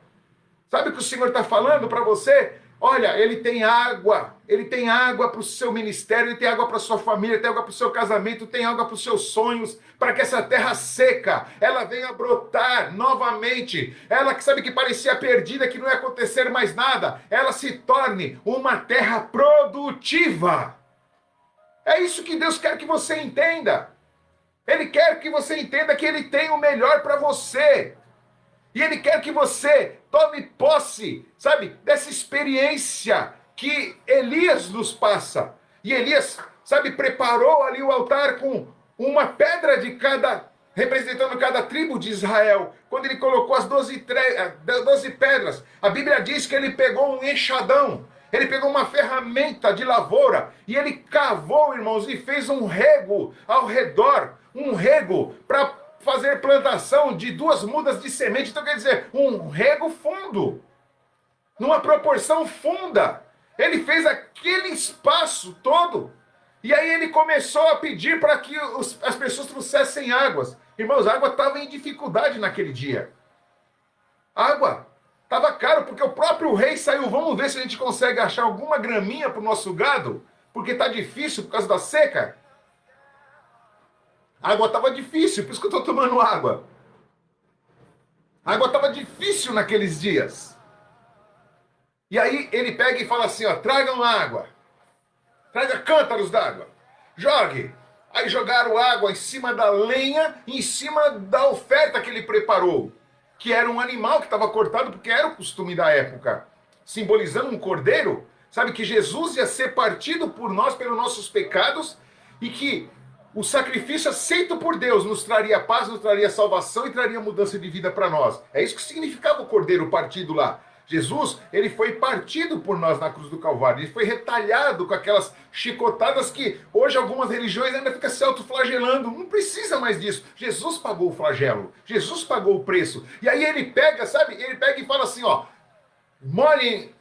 Sabe o que o Senhor está falando para você? Olha, Ele tem água para o seu ministério, Ele tem água para a sua família, tem água para o seu casamento, tem água para os seus sonhos, para que essa terra seca, ela venha brotar novamente. Ela que sabe que parecia perdida, que não ia acontecer mais nada, ela se torne uma terra produtiva. É isso que Deus quer que você entenda. Ele quer que você entenda que Ele tem o melhor para você. E Ele quer que você tome posse, sabe, dessa experiência que Elias nos passa. E Elias, sabe, preparou ali o altar com uma pedra de cada, representando cada tribo de Israel. Quando ele colocou as 12 pedras, a Bíblia diz que ele pegou um enxadão, ele pegou uma ferramenta de lavoura e ele cavou, irmãos, e fez um rego ao redor, um rego para fazer plantação de 2 mudas de semente. Então quer dizer, um rego fundo, numa proporção funda. Ele fez aquele espaço todo. E aí ele começou a pedir para que as pessoas trouxessem águas. Irmãos, a água estava em dificuldade naquele dia. Água estava caro, porque o próprio rei saiu. Vamos ver se a gente consegue achar alguma graminha para o nosso gado, porque está difícil por causa da seca. A água estava difícil, por isso que eu estou tomando água. A água estava difícil naqueles dias. E aí ele pega e fala assim, ó, tragam água. Traga cântaros d'água. Jogue. Aí jogaram água em cima da lenha, em cima da oferta que ele preparou. Que era um animal que estava cortado, porque era o costume da época. Simbolizando um cordeiro. Sabe que Jesus ia ser partido por nós, pelos nossos pecados. E que o sacrifício aceito por Deus nos traria paz, nos traria salvação e traria mudança de vida para nós. É isso que significava o cordeiro partido lá. Jesus, ele foi partido por nós na cruz do Calvário. Ele foi retalhado com aquelas chicotadas que hoje algumas religiões ainda ficam se autoflagelando. Não precisa mais disso. Jesus pagou o flagelo. Jesus pagou o preço. E aí ele pega, sabe? Ele pega e fala assim, ó. Molhem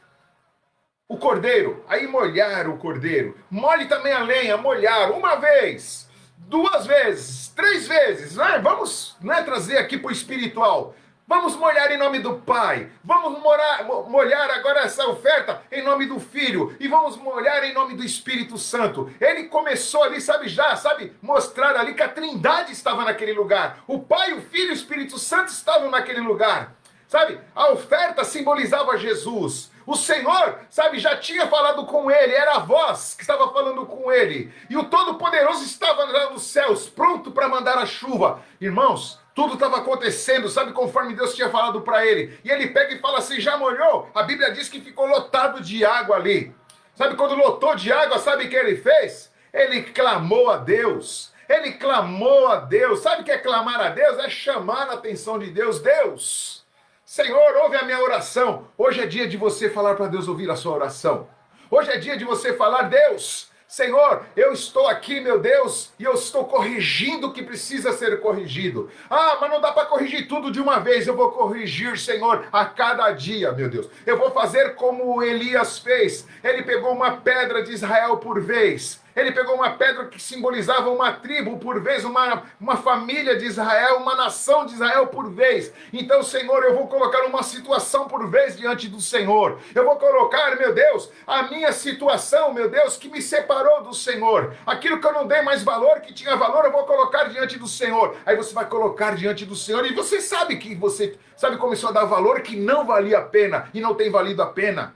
o cordeiro. Aí molharam o cordeiro. Molhe também a lenha. Molharam. Uma vez. 2 vezes, 3 vezes, né? Vamos, né, trazer aqui para o espiritual. Vamos molhar em nome do Pai. Vamos molhar agora essa oferta em nome do Filho. E vamos molhar em nome do Espírito Santo. Ele começou ali, sabe, mostrar ali que a Trindade estava naquele lugar. O Pai, o Filho e o Espírito Santo estavam naquele lugar. Sabe, a oferta simbolizava Jesus. O Senhor, sabe, já tinha falado com ele, era a voz que estava falando com ele. E o Todo-Poderoso estava lá nos céus, pronto para mandar a chuva. Irmãos, tudo estava acontecendo, sabe, conforme Deus tinha falado para ele. E ele pega e fala assim, já molhou? A Bíblia diz que ficou lotado de água ali. Sabe, quando lotou de água, sabe o que ele fez? Ele clamou a Deus. Ele clamou a Deus. Sabe o que é clamar a Deus? É chamar a atenção de Deus. Deus, Senhor, ouve a minha oração. Hoje é dia de você falar para Deus ouvir a sua oração. Hoje é dia de você falar, Deus, Senhor, eu estou aqui, meu Deus, e eu estou corrigindo o que precisa ser corrigido. Ah, mas não dá para corrigir tudo de uma vez. Eu vou corrigir, Senhor, a cada dia, meu Deus. Eu vou fazer como Elias fez. Ele pegou uma pedra de Israel por vez. Ele pegou uma pedra que simbolizava uma tribo por vez, uma família de Israel, uma nação de Israel por vez. Então, Senhor, eu vou colocar uma situação por vez diante do Senhor. Eu vou colocar, meu Deus, a minha situação, meu Deus, que me separou do Senhor. Aquilo que eu não dei mais valor, que tinha valor, eu vou colocar diante do Senhor. Aí você vai colocar diante do Senhor e você sabe que você, começou a dar valor que não valia a pena e não tem valido a pena.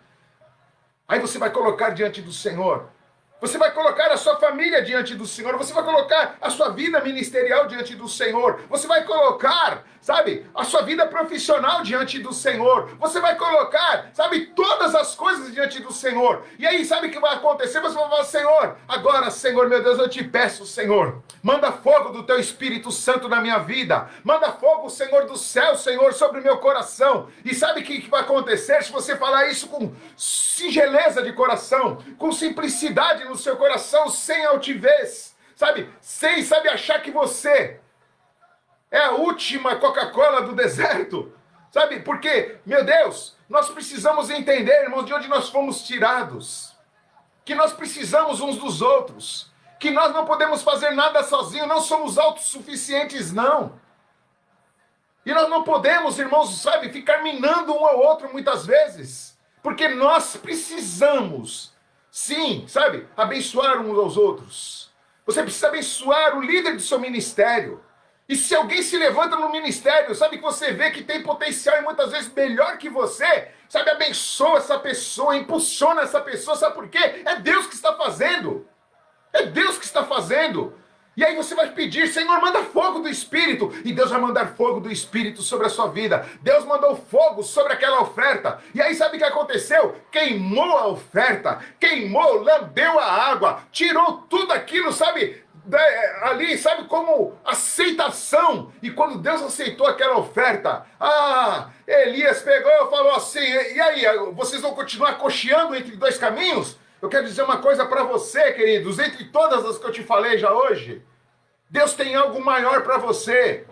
Aí você vai colocar diante do Senhor. Você vai colocar a sua família diante do Senhor. Você vai colocar a sua vida ministerial diante do Senhor. Você vai colocar, a sua vida profissional diante do Senhor. Você vai colocar, todas as coisas diante do Senhor. E aí, o que vai acontecer? Você vai falar, Senhor, agora, Senhor, meu Deus, eu te peço, Senhor, manda fogo do teu Espírito Santo na minha vida. Manda fogo, Senhor, do céu, Senhor, sobre o meu coração. E sabe o que vai acontecer se você falar isso com singeleza de coração, com simplicidade no seu coração, sem altivez, sem achar que você é a última Coca-Cola do deserto, Sabe, porque, meu Deus, nós precisamos entender, irmãos, de onde nós fomos tirados. Que nós precisamos uns dos outros. Que nós não podemos fazer nada sozinhos, não somos autossuficientes, não. E nós não podemos, irmãos, sabe, ficar minando um ao outro muitas vezes. Porque nós precisamos, sim, sabe, abençoar uns aos outros. Você precisa abençoar o líder do seu ministério. E se alguém se levanta no ministério, sabe, que você vê que tem potencial e muitas vezes melhor que você, sabe, abençoa essa pessoa, impulsiona essa pessoa, sabe por quê? É Deus que está fazendo. É Deus que está fazendo. E aí você vai pedir, Senhor, manda fogo do Espírito. E Deus vai mandar fogo do Espírito sobre a sua vida. Deus mandou fogo sobre aquela oferta. E aí sabe o que aconteceu? Queimou a oferta, queimou, lambeu a água, tirou tudo aquilo, sabe, ali, sabe, como aceitação. E quando Deus aceitou aquela oferta, Elias pegou e falou assim, e aí, vocês vão continuar cocheando entre dois caminhos? Eu quero dizer uma coisa para você, queridos, entre todas as que eu te falei já hoje, Deus tem algo maior para você.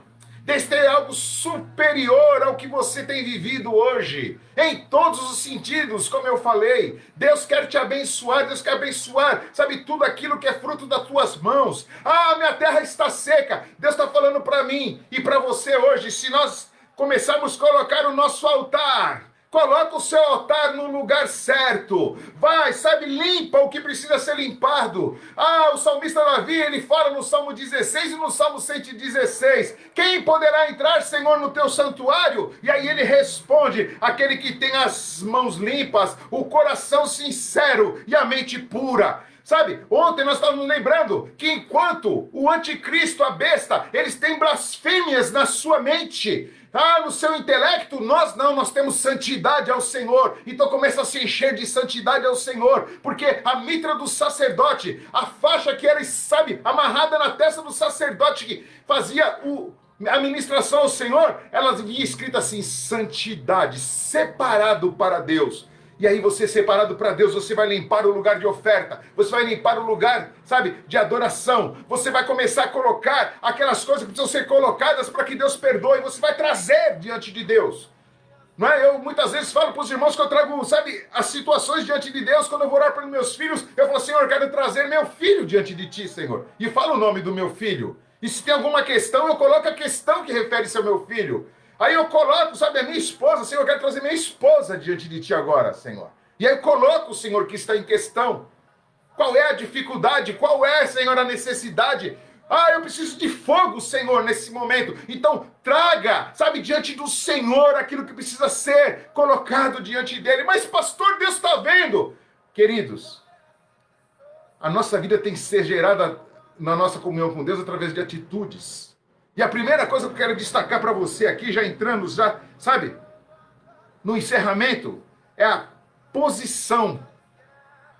Deus tem algo superior ao que você tem vivido hoje. Em todos os sentidos, como eu falei. Deus quer te abençoar, Deus quer abençoar, sabe, tudo aquilo que é fruto das tuas mãos. Minha terra está seca. Deus está falando para mim e para você hoje, se nós começarmos a colocar o nosso altar, coloca o seu altar no lugar certo. Vai, sabe, limpa o que precisa ser limpado. O salmista Davi, ele fala no Salmo 16 e no Salmo 116. Quem poderá entrar, Senhor, no teu santuário? E aí ele responde, aquele que tem as mãos limpas, o coração sincero e a mente pura. Sabe, ontem nós estávamos lembrando que enquanto o anticristo, a besta, eles têm blasfêmias na sua mente, no seu intelecto, nós temos santidade ao Senhor. Então começa a se encher de santidade ao Senhor, porque a mitra do sacerdote, a faixa que era, sabe, amarrada na testa do sacerdote que fazia a ministração ao Senhor, ela vinha escrita assim, santidade, separado para Deus. E aí você, separado para Deus, você vai limpar o lugar de oferta, você vai limpar o lugar, sabe, de adoração, você vai começar a colocar aquelas coisas que precisam ser colocadas para que Deus perdoe, você vai trazer diante de Deus. Não é? Eu muitas vezes falo para os irmãos que eu trago, sabe, as situações diante de Deus. Quando eu vou orar pelos meus filhos, eu falo, Senhor, eu quero trazer meu filho diante de Ti, Senhor. E falo o nome do meu filho. E se tem alguma questão, eu coloco a questão que refere-se ao meu filho. Aí eu coloco, sabe, a minha esposa, Senhor, eu quero trazer minha esposa diante de Ti agora, Senhor. E aí eu coloco, Senhor, que está em questão. Qual é a dificuldade? Qual é, Senhor, a necessidade? Eu preciso de fogo, Senhor, nesse momento. Então, traga, sabe, diante do Senhor aquilo que precisa ser colocado diante dele. Mas, pastor, Deus está vendo. Queridos, a nossa vida tem que ser gerada na nossa comunhão com Deus através de atitudes. E a primeira coisa que eu quero destacar para você aqui, já entrando, sabe, no encerramento, é a posição.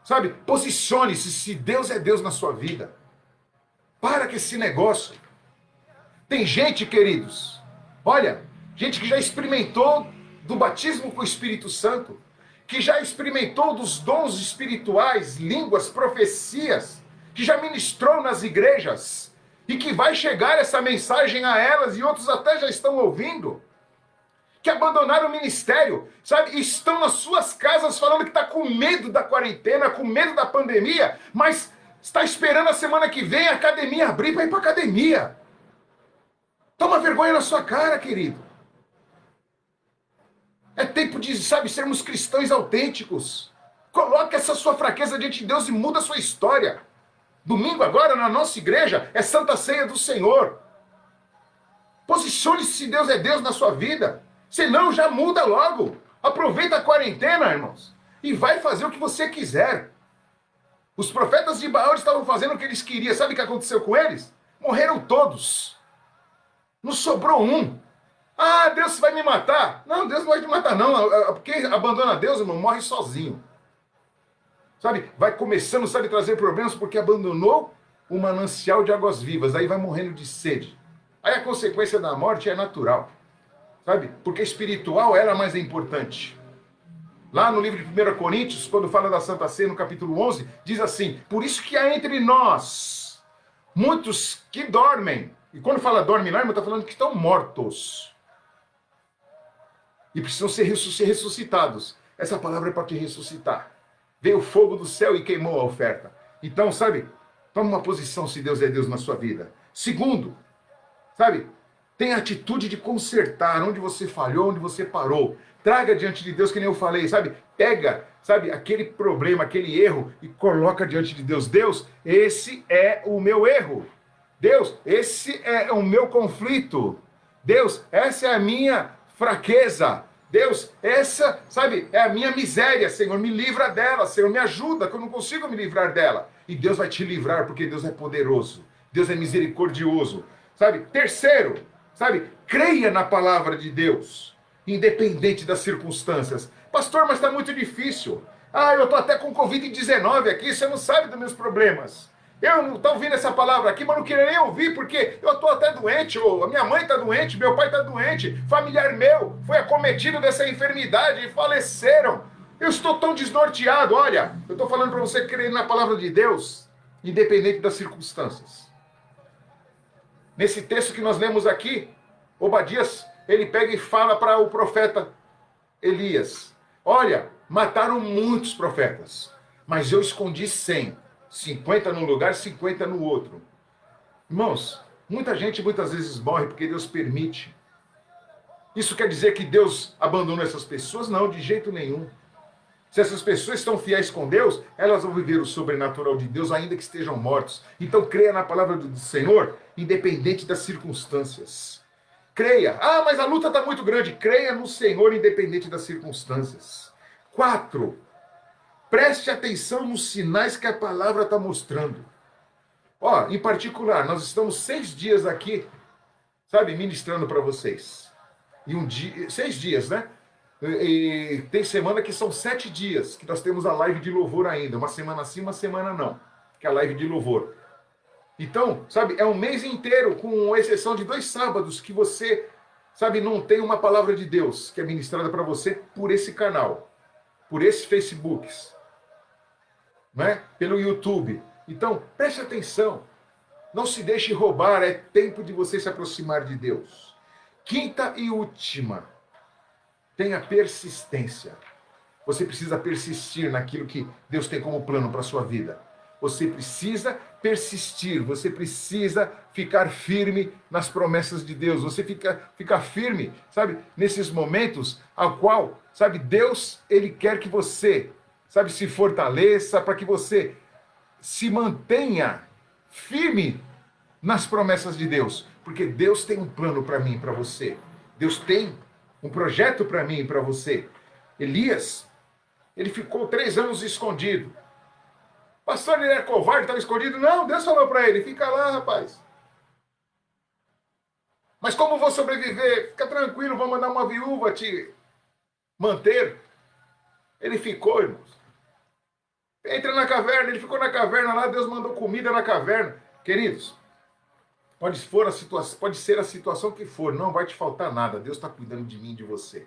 Sabe, posicione-se se Deus é Deus na sua vida. Para com esse negócio. Tem gente, queridos, olha, gente que já experimentou do batismo com o Espírito Santo, que já experimentou dos dons espirituais, línguas, profecias, que já ministrou nas igrejas, e que vai chegar essa mensagem a elas, e outros até já estão ouvindo, que abandonaram o ministério, sabe, estão nas suas casas falando que está com medo da quarentena, com medo da pandemia, mas está esperando a semana que vem a academia abrir para ir para a academia. Toma vergonha na sua cara, querido. É tempo de, sabe, sermos cristãos autênticos. Coloque essa sua fraqueza diante de Deus e muda a sua história. Domingo agora, na nossa igreja, é Santa Ceia do Senhor. Posicione-se se Deus é Deus na sua vida. Senão, já muda logo. Aproveita a quarentena, irmãos, e vai fazer o que você quiser. Os profetas de Baal estavam fazendo o que eles queriam. Sabe o que aconteceu com eles? Morreram todos. Não sobrou um. Deus vai me matar. Não, Deus não vai te matar, não. Quem abandona Deus, irmão, morre sozinho. Sabe? Vai começando, sabe, a trazer problemas porque abandonou o manancial de águas vivas. Aí vai morrendo de sede. Aí a consequência da morte é natural. Sabe? Porque espiritual era mais importante. Lá no livro de 1 Coríntios, quando fala da Santa Ceia, no capítulo 11, diz assim, por isso que há entre nós muitos que dormem. E quando fala dorme lá, irmão, está falando que estão mortos. e precisam ser ressuscitados. Essa palavra é para te ressuscitar. Veio o fogo do céu e queimou a oferta. Então, sabe, toma uma posição se Deus é Deus na sua vida. Segundo, sabe, tenha a atitude de consertar onde você falhou, onde você parou. Traga diante de Deus, que nem eu falei, sabe? Pega, sabe, aquele problema, aquele erro e coloca diante de Deus. Deus, esse é o meu erro. Deus, esse é o meu conflito. Deus, essa é a minha fraqueza. Deus, essa, sabe, é a minha miséria. Senhor, me livra dela. Senhor, me ajuda, que eu não consigo me livrar dela. E Deus vai te livrar, porque Deus é poderoso. Deus é misericordioso. Sabe? Terceiro, sabe, creia na palavra de Deus, independente das circunstâncias. Pastor, mas está muito difícil. Eu estou até com Covid-19 aqui, você não sabe dos meus problemas. Eu não estou ouvindo essa palavra aqui, mas não queria nem ouvir, porque eu estou até doente, ou a minha mãe está doente, meu pai está doente, familiar meu foi acometido dessa enfermidade e faleceram. Eu estou tão desnorteado. Olha, eu estou falando para você crer na palavra de Deus, independente das circunstâncias. Nesse texto que nós lemos aqui, Obadias, ele pega e fala para o profeta Elias: olha, mataram muitos profetas, mas eu escondi 100. 50 num lugar, 50 no outro. Irmãos, muita gente muitas vezes morre porque Deus permite. Isso quer dizer que Deus abandonou essas pessoas? Não, de jeito nenhum. Se essas pessoas estão fiéis com Deus, elas vão viver o sobrenatural de Deus, ainda que estejam mortos. Então creia na palavra do Senhor, independente das circunstâncias. Creia. Mas a luta está muito grande. Creia no Senhor, independente das circunstâncias. 4. Preste atenção nos sinais que a palavra está mostrando. Em particular, nós estamos 6 dias aqui, sabe, ministrando para vocês. E 6 dias, né? E tem semana que são 7 dias, que nós temos a live de louvor ainda. Uma semana sim, uma semana não. Que é a live de louvor. Então, sabe, é um mês inteiro, com exceção de 2 sábados, que você, sabe, não tem uma palavra de Deus que é ministrada para você por esse canal, por esses Facebooks, né? Pelo YouTube. Então, preste atenção. Não se deixe roubar, é tempo de você se aproximar de Deus. 5ª e última, tenha persistência. Você precisa persistir naquilo que Deus tem como plano para a sua vida. Você precisa persistir, você precisa ficar firme nas promessas de Deus. Você fica firme, sabe, nesses momentos ao qual, sabe, Deus, Ele quer que você, sabe, se fortaleça, para que você se mantenha firme nas promessas de Deus. Porque Deus tem um plano para mim e para você. Deus tem um projeto para mim e para você. Elias, ele ficou 3 anos escondido. Pastor, ele era covarde, estava escondido? Não, Deus falou para ele: fica lá, rapaz. Mas como vou sobreviver? Fica tranquilo, vou mandar uma viúva te manter. Ele ficou, irmãos. Entra na caverna, ele ficou na caverna lá, Deus mandou comida na caverna. Queridos, pode ser a situação que for, não vai te faltar nada. Deus está cuidando de mim e de você.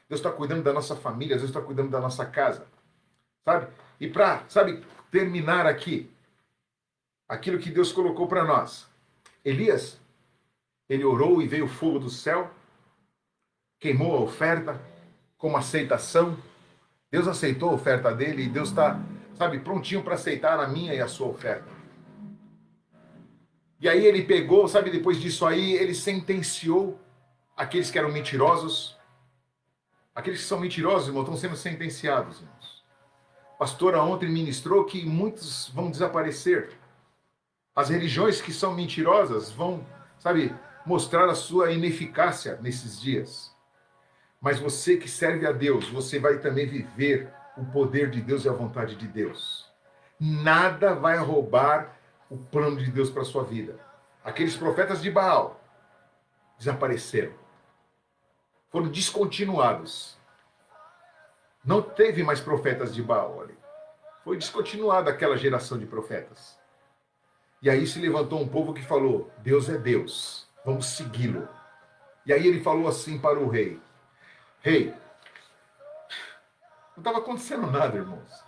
Deus está cuidando da nossa família, Deus está cuidando da nossa casa. Sabe? E para, sabe, terminar aqui, aquilo que Deus colocou para nós. Elias, ele orou e veio o fogo do céu, queimou a oferta como aceitação. Deus aceitou a oferta dele e Deus está, sabe, prontinho para aceitar a minha e a sua oferta. E aí ele pegou, sabe, depois disso aí, ele sentenciou aqueles que eram mentirosos. Aqueles que são mentirosos, irmão, estão sendo sentenciados, irmãos. A pastora ontem ministrou que muitos vão desaparecer. As religiões que são mentirosas vão, sabe, mostrar a sua ineficácia nesses dias. Mas você que serve a Deus, você vai também viver o poder de Deus e a vontade de Deus. Nada vai roubar o plano de Deus para a sua vida. Aqueles profetas de Baal desapareceram. Foram descontinuados. Não teve mais profetas de Baal ali. Foi descontinuada aquela geração de profetas. E aí se levantou um povo que falou: Deus é Deus, vamos segui-lo. E aí ele falou assim para o rei: Rei, não estava acontecendo nada, irmãos.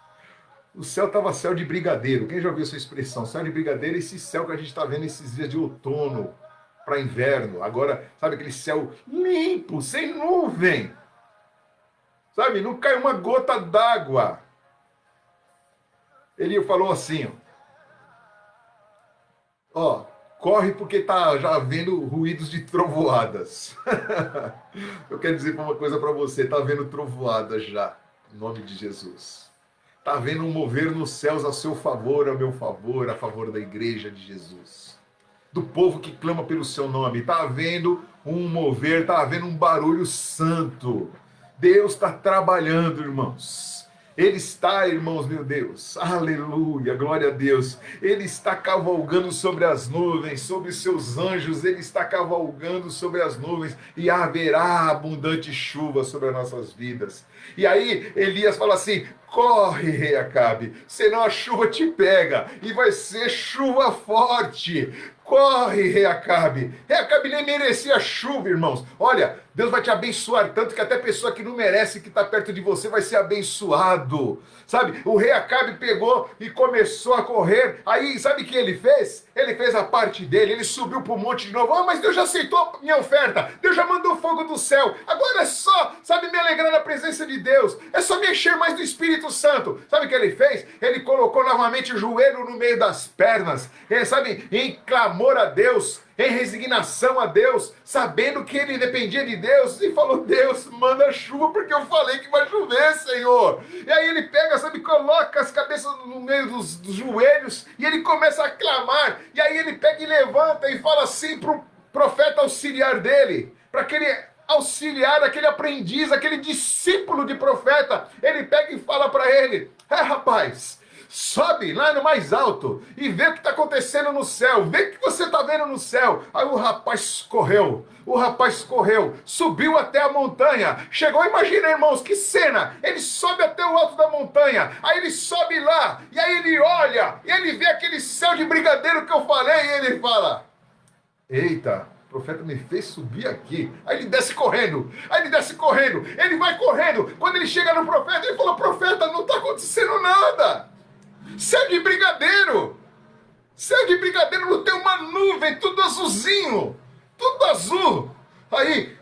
O céu estava céu de brigadeiro. Quem já ouviu essa expressão? Céu de brigadeiro é esse céu que a gente está vendo esses dias de outono para inverno. Agora, sabe aquele céu limpo, sem nuvem. Sabe, não cai uma gota d'água. Ele falou assim, ó, corre porque tá já havendo ruídos de trovoadas. Eu quero dizer uma coisa para você, tá havendo trovoadas já, em nome de Jesus. Tá havendo um mover nos céus a seu favor, a meu favor, a favor da igreja de Jesus. Do povo que clama pelo seu nome. Tá havendo um mover, tá havendo um barulho santo. Deus está trabalhando, irmãos. Ele está, irmãos, meu Deus, aleluia, glória a Deus. Ele está cavalgando sobre as nuvens, sobre seus anjos, ele está cavalgando sobre as nuvens e haverá abundante chuva sobre as nossas vidas. E aí Elias fala assim, corre, rei Acabe, senão a chuva te pega e vai ser chuva forte. Corre, rei Acabe. Rei Acabe nem merecia chuva, irmãos. Olha, Deus vai te abençoar tanto que até pessoa que não merece, que está perto de você, vai ser abençoado. Sabe, o rei Acabe pegou e começou a correr. Aí, sabe o que ele fez? Ele fez a parte dele, ele subiu para o monte de novo. Ah, mas Deus já aceitou minha oferta. Deus já mandou fogo do céu. Agora é só, sabe, me alegrar na presença de Deus. É só me encher mais do Espírito Santo. Sabe o que ele fez? Ele colocou novamente o joelho no meio das pernas. Ele, sabe, em clamor a Deus, em resignação a Deus, sabendo que ele dependia de Deus, e falou, Deus, manda chuva, porque eu falei que vai chover, Senhor. E aí ele pega, sabe, coloca as cabeças no meio dos joelhos, e ele começa a clamar, e aí ele pega e levanta e fala assim para o profeta auxiliar dele, para aquele auxiliar, aquele aprendiz, aquele discípulo de profeta, ele pega e fala para ele, rapaz, sobe lá no mais alto e vê o que está acontecendo no céu. Vê o que você está vendo no céu. Aí o rapaz correu, subiu até a montanha. Chegou, imagina, irmãos, que cena. Ele sobe até o alto da montanha. Aí ele sobe lá, e aí ele olha, e ele vê aquele céu de brigadeiro que eu falei, e ele fala, eita, o profeta me fez subir aqui. Aí ele desce correndo, ele vai correndo. Quando ele chega no profeta, ele fala, profeta, não está acontecendo nada. Céu de brigadeiro, não tem uma nuvem, tudo azulzinho, tudo azul. Aí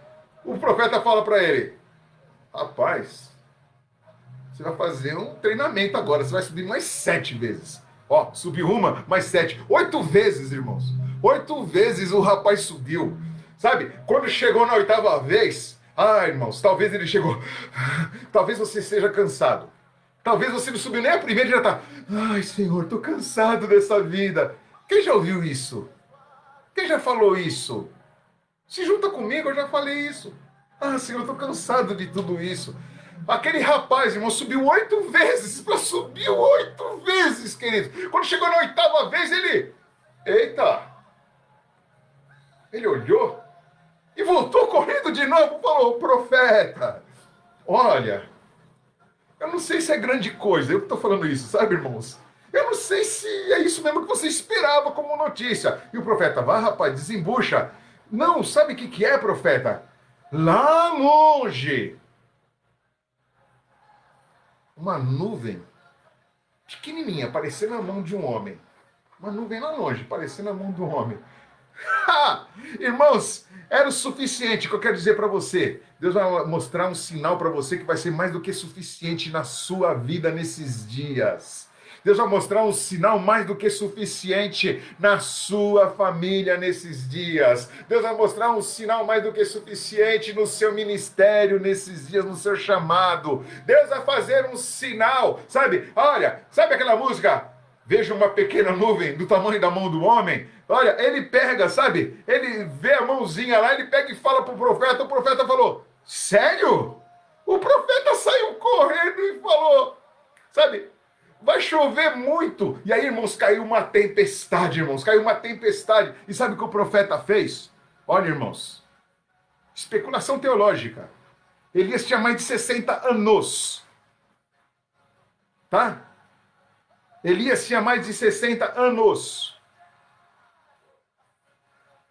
o profeta fala para ele, rapaz, você vai fazer um treinamento agora, você vai subir mais 7 vezes. Ó, subiu uma, mais 7, 8 vezes, irmãos, 8 vezes o rapaz subiu. Sabe, quando chegou na 8ª vez, irmãos, talvez ele chegou, talvez você esteja cansado. Talvez você não subiu nem a primeira e já está, ai, Senhor, estou cansado dessa vida. Quem já ouviu isso? Quem já falou isso? Se junta comigo, eu já falei isso. Senhor, estou cansado de tudo isso. Aquele rapaz, irmão, subiu 8 vezes. Subiu 8 vezes, querido. Quando chegou na 8ª vez, eita! Ele olhou e voltou correndo de novo e falou, profeta, olha, eu não sei se é grande coisa, eu que estou falando isso, sabe, irmãos? Eu não sei se é isso mesmo que você esperava como notícia. E o profeta, vai, rapaz, desembucha. Não, sabe o que é, profeta? Lá longe, uma nuvem pequenininha, parecendo a mão de um homem. Uma nuvem lá longe, parecendo a mão de um homem. Irmãos, era o suficiente que eu quero dizer para você. Deus vai mostrar um sinal para você que vai ser mais do que suficiente na sua vida nesses dias. Deus vai mostrar um sinal mais do que suficiente na sua família nesses dias. Deus vai mostrar um sinal mais do que suficiente no seu ministério nesses dias, no seu chamado. Deus vai fazer um sinal, sabe? Olha, sabe aquela música? Veja uma pequena nuvem do tamanho da mão do homem. Olha, ele pega, sabe? Ele vê a mãozinha lá, ele pega e fala para o profeta falou, sério? O profeta saiu correndo e falou, sabe? Vai chover muito. E aí, irmãos, caiu uma tempestade, irmãos. Caiu uma tempestade. E sabe o que o profeta fez? Olha, irmãos, especulação teológica. Elias tinha mais de 60 anos. Tá? Elias tinha mais de 60 anos.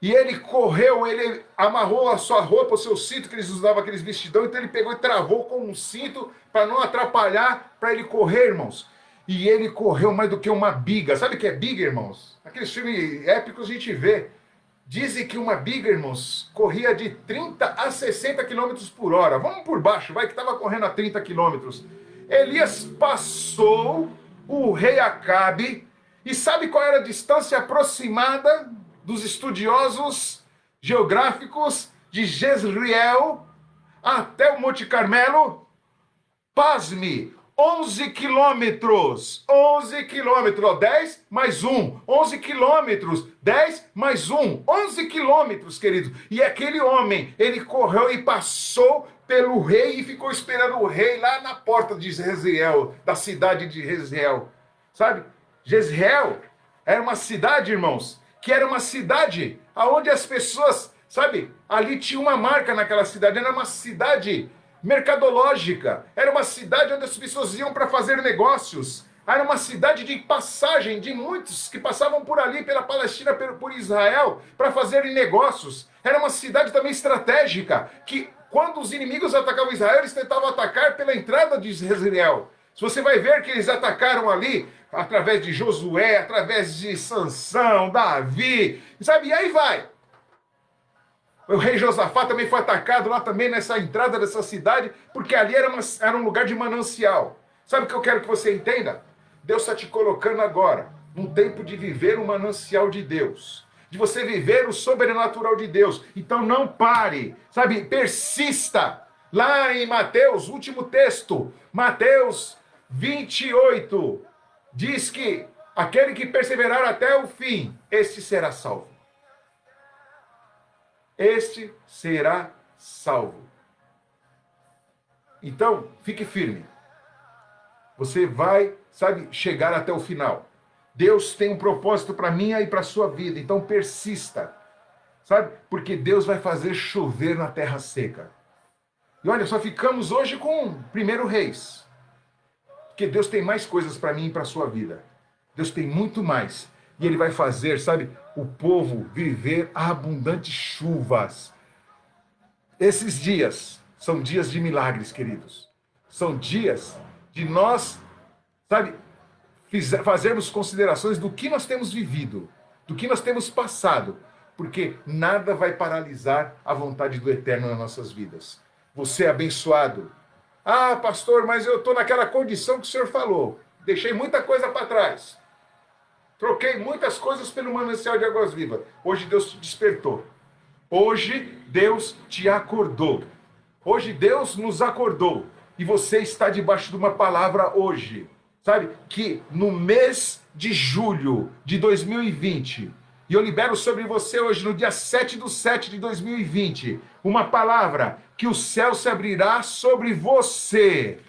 E ele correu, ele amarrou a sua roupa, o seu cinto, que eles usavam aqueles vestidão, então ele pegou e travou com um cinto para não atrapalhar, para ele correr, irmãos. E ele correu mais do que uma biga. Sabe o que é biga, irmãos? Aqueles filmes épicos a gente vê. Dizem que uma biga, irmãos, corria de 30 a 60 quilômetros por hora. Vamos por baixo, vai que estava correndo a 30 quilômetros. Elias passou o rei Acabe. E sabe qual era a distância aproximada dos estudiosos geográficos de Jezreel até o Monte Carmelo? Pasme, 11 quilômetros. 11 quilômetros, 10 mais 1. 11 quilômetros, 10 mais 1. 11 quilômetros, queridos. E aquele homem, ele correu e passou pelo rei e ficou esperando o rei lá na porta de Jezreel, da cidade de Jezreel. Sabe? Jezreel era uma cidade, irmãos, que era uma cidade onde as pessoas, sabe, ali tinha uma marca naquela cidade, era uma cidade mercadológica, era uma cidade onde as pessoas iam para fazer negócios, era uma cidade de passagem de muitos que passavam por ali, pela Palestina, por Israel, para fazerem negócios. Era uma cidade também estratégica, que quando os inimigos atacavam Israel, eles tentavam atacar pela entrada de Jezreel. Se você vai ver que eles atacaram ali, através de Josué, através de Sansão, Davi, sabe, e aí vai. O rei Josafá também foi atacado lá também nessa entrada dessa cidade, porque ali era um lugar de manancial. Sabe o que eu quero que você entenda? Deus está te colocando agora, num tempo de viver o manancial de Deus, de você viver o sobrenatural de Deus. Então não pare, sabe, persista. Lá em Mateus, último texto, Mateus 28, diz que aquele que perseverar até o fim, este será salvo. Este será salvo. Então, fique firme. Você vai, sabe, chegar até o final. Deus tem um propósito para minha e para a sua vida. Então, persista. Sabe? Porque Deus vai fazer chover na terra seca. E olha, só ficamos hoje com 1 Reis. Porque Deus tem mais coisas para mim e para a sua vida. Deus tem muito mais. E Ele vai fazer, sabe, o povo viver abundantes chuvas. Esses dias são dias de milagres, queridos. São dias de nós, sabe, fazermos considerações do que nós temos vivido, do que nós temos passado. Porque nada vai paralisar a vontade do Eterno nas nossas vidas. Você é abençoado. Ah, pastor, mas eu estou naquela condição que o senhor falou. Deixei muita coisa para trás. Troquei muitas coisas pelo manancial de águas vivas. Hoje Deus te despertou. Hoje Deus te acordou. Hoje Deus nos acordou. E você está debaixo de uma palavra hoje. Sabe? Que no mês de julho de 2020, e eu libero sobre você hoje, no dia 7/7 de 2020, uma palavra que o céu se abrirá sobre você.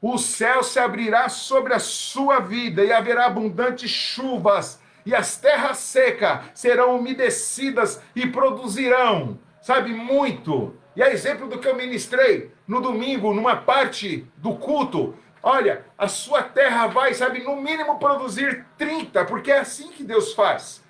O céu se abrirá sobre a sua vida e haverá abundantes chuvas. E as terras secas serão umedecidas e produzirão, sabe, muito. E é exemplo do que eu ministrei no domingo, numa parte do culto. Olha, a sua terra vai, sabe, no mínimo produzir 30, porque é assim que Deus faz.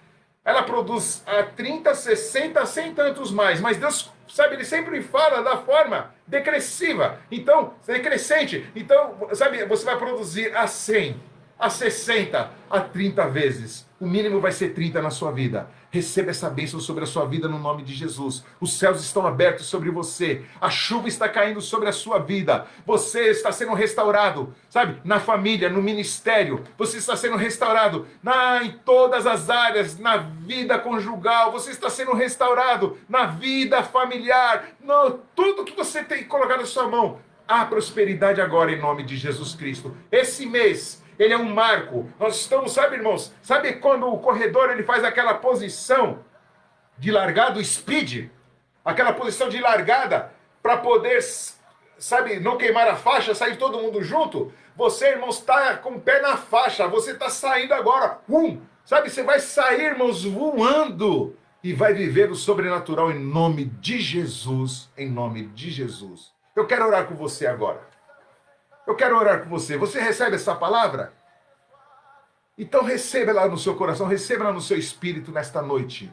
Ela produz a 30, 60, 100 tantos mais. Mas Deus, sabe, Ele sempre fala da forma decrescente. Então, decrescente. Então, sabe, você vai produzir a 100, a 60, a 30 vezes. O mínimo vai ser 30 na sua vida. Receba essa bênção sobre a sua vida no nome de Jesus. Os céus estão abertos sobre você. A chuva está caindo sobre a sua vida. Você está sendo restaurado, sabe? Na família, no ministério. Você está sendo restaurado em todas as áreas, na vida conjugal. Você está sendo restaurado na vida familiar. Tudo que você tem colocado na sua mão. Há prosperidade agora em nome de Jesus Cristo. Esse mês, ele é um marco. Nós estamos, sabe, irmãos? Sabe quando o corredor ele faz aquela posição de largada, o speed? Aquela posição de largada para poder, sabe, não queimar a faixa, sair todo mundo junto? Você, irmãos, está com o pé na faixa. Você está saindo agora. Sabe, você vai sair, irmãos, voando. E vai viver o sobrenatural em nome de Jesus. Em nome de Jesus. Eu quero orar com você agora. Eu quero orar com você. Você recebe essa palavra? Então receba ela no seu coração, receba ela no seu espírito nesta noite.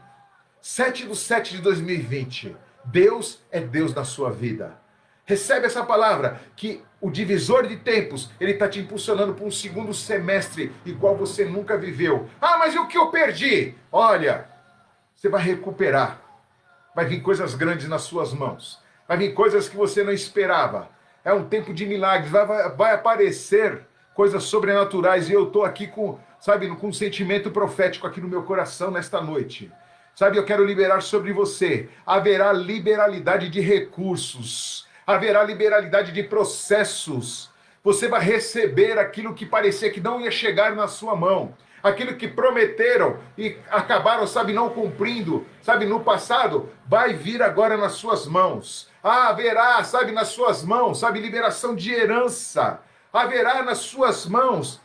7/7 de 2020. Deus é Deus na sua vida. Recebe essa palavra, que o divisor de tempos, ele está te impulsionando para um segundo semestre, igual você nunca viveu. Ah, mas e o que eu perdi? Olha, Você vai recuperar. Vai vir coisas grandes nas suas mãos. Vai vir coisas que você não esperava. É um tempo de milagres. Vai aparecer coisas sobrenaturais. E eu estou aqui com um sentimento profético aqui no meu coração nesta noite. Eu quero liberar sobre você. Haverá liberalidade de recursos. Haverá liberalidade de processos. Você vai receber aquilo que parecia que não ia chegar na sua mão. Aquilo que prometeram e acabaram, não cumprindo, no passado, vai vir agora nas suas mãos. Haverá, nas suas mãos, liberação de herança. Haverá nas suas mãos,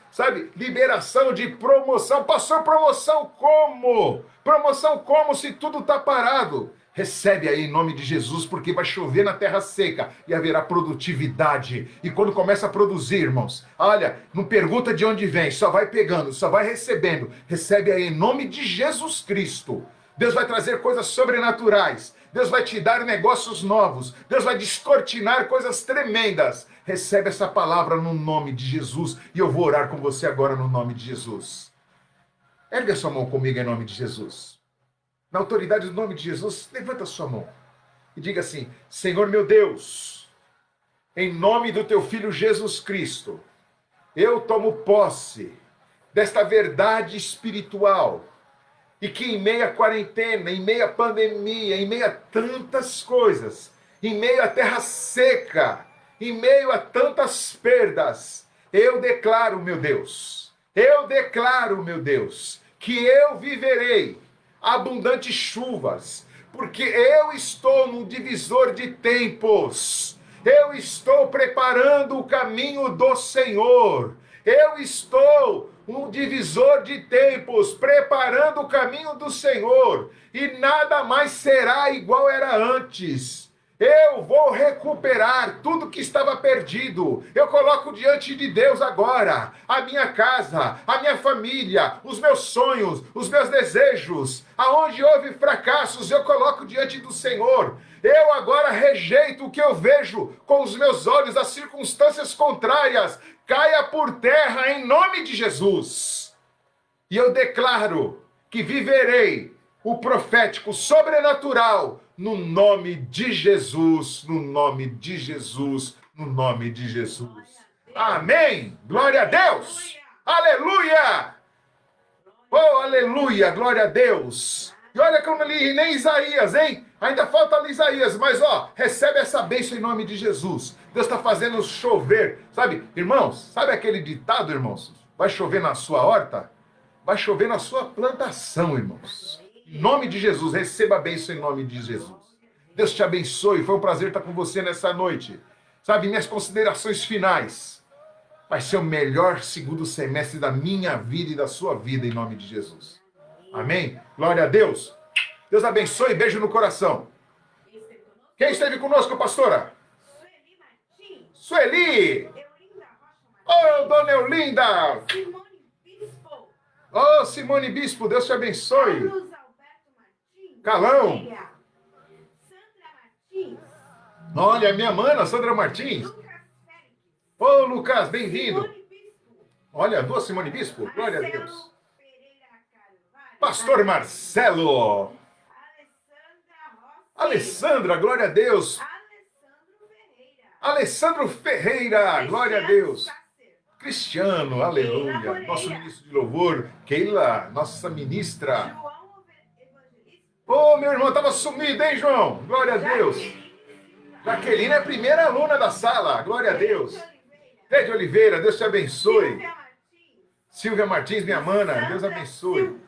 liberação de promoção. Passou promoção como? Promoção como se tudo está parado? Recebe aí em nome de Jesus, porque vai chover na terra seca e haverá produtividade. E quando começa a produzir, irmãos, olha, não pergunta de onde vem, só vai pegando, só vai recebendo. Recebe aí em nome de Jesus Cristo. Deus vai trazer coisas sobrenaturais. Deus vai te dar negócios novos. Deus vai descortinar coisas tremendas. Recebe essa palavra no nome de Jesus. E eu vou orar com você agora no nome de Jesus. Ergue a sua mão comigo em nome de Jesus. Na autoridade do nome de Jesus, levanta a sua mão e diga assim: Senhor meu Deus, em nome do teu Filho Jesus Cristo, eu tomo posse desta verdade espiritual e que em meio à quarentena, em meio à pandemia, em meio a tantas coisas, em meio à terra seca, em meio a tantas perdas, eu declaro, meu Deus, que eu viverei abundantes chuvas, porque eu estou no divisor de tempos, eu estou preparando o caminho do Senhor, eu estou no divisor de tempos, preparando o caminho do Senhor, e nada mais será igual era antes. Eu vou recuperar tudo que estava perdido. Eu coloco diante de Deus agora a minha casa, a minha família, os meus sonhos, os meus desejos. Aonde houve fracassos, eu coloco diante do Senhor. Eu agora rejeito o que eu vejo com os meus olhos, as circunstâncias contrárias. Caia por terra em nome de Jesus. E eu declaro que viverei o profético sobrenatural no nome de Jesus, no nome de Jesus, no nome de Jesus. Amém. Glória a Deus. Aleluia. Oh, aleluia. Glória a Deus. E olha como ele nem Isaías, hein? Ainda falta ali Isaías, mas recebe essa bênção em nome de Jesus. Deus está fazendo chover. Irmãos, sabe aquele ditado, irmãos? Vai chover na sua horta? Vai chover na sua plantação, irmãos. Em nome de Jesus, receba a bênção em nome de Jesus. Deus te abençoe, foi um prazer estar com você nessa noite. Minhas considerações finais. Vai ser o melhor segundo semestre da minha vida e da sua vida, em nome de Jesus. Amém? Glória a Deus. Deus abençoe, beijo no coração. Quem esteve conosco, pastora? Sueli. Oh, dona Eulinda. Oh, Simone Bispo, Deus te abençoe. Calão. Olha, minha mana, Sandra Martins. Ô, Lucas, bem-vindo. Olha, a Simone Bispo, glória a Deus. Pastor Marcelo. Alessandra, glória a Deus. Alessandro Ferreira, glória a Deus. Cristiano, aleluia. Nosso ministro de louvor, Keila, nossa ministra. Ô, meu irmão, estava sumido, hein, João? Glória a Deus. Jaqueline é a primeira aluna da sala, glória a Deus. Tede Oliveira, Deus te abençoe. Silvia Martins, minha mana, Deus abençoe.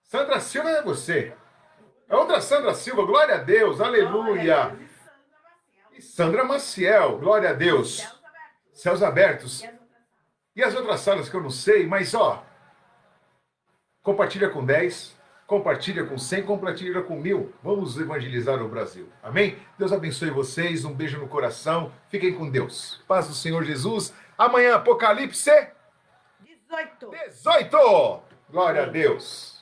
Sandra Silva é você. É outra Sandra Silva, glória a Deus, aleluia. E Sandra Maciel, glória a Deus. Céus abertos. E as outras salas que eu não sei, mas compartilha com 10, compartilha com 100, compartilha com 1000. Vamos evangelizar o Brasil. Amém? Deus abençoe vocês, um beijo no coração. Fiquem com Deus. Paz do Senhor Jesus. Amanhã, Apocalipse 18. Glória a Deus.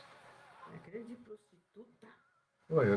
Oi, eu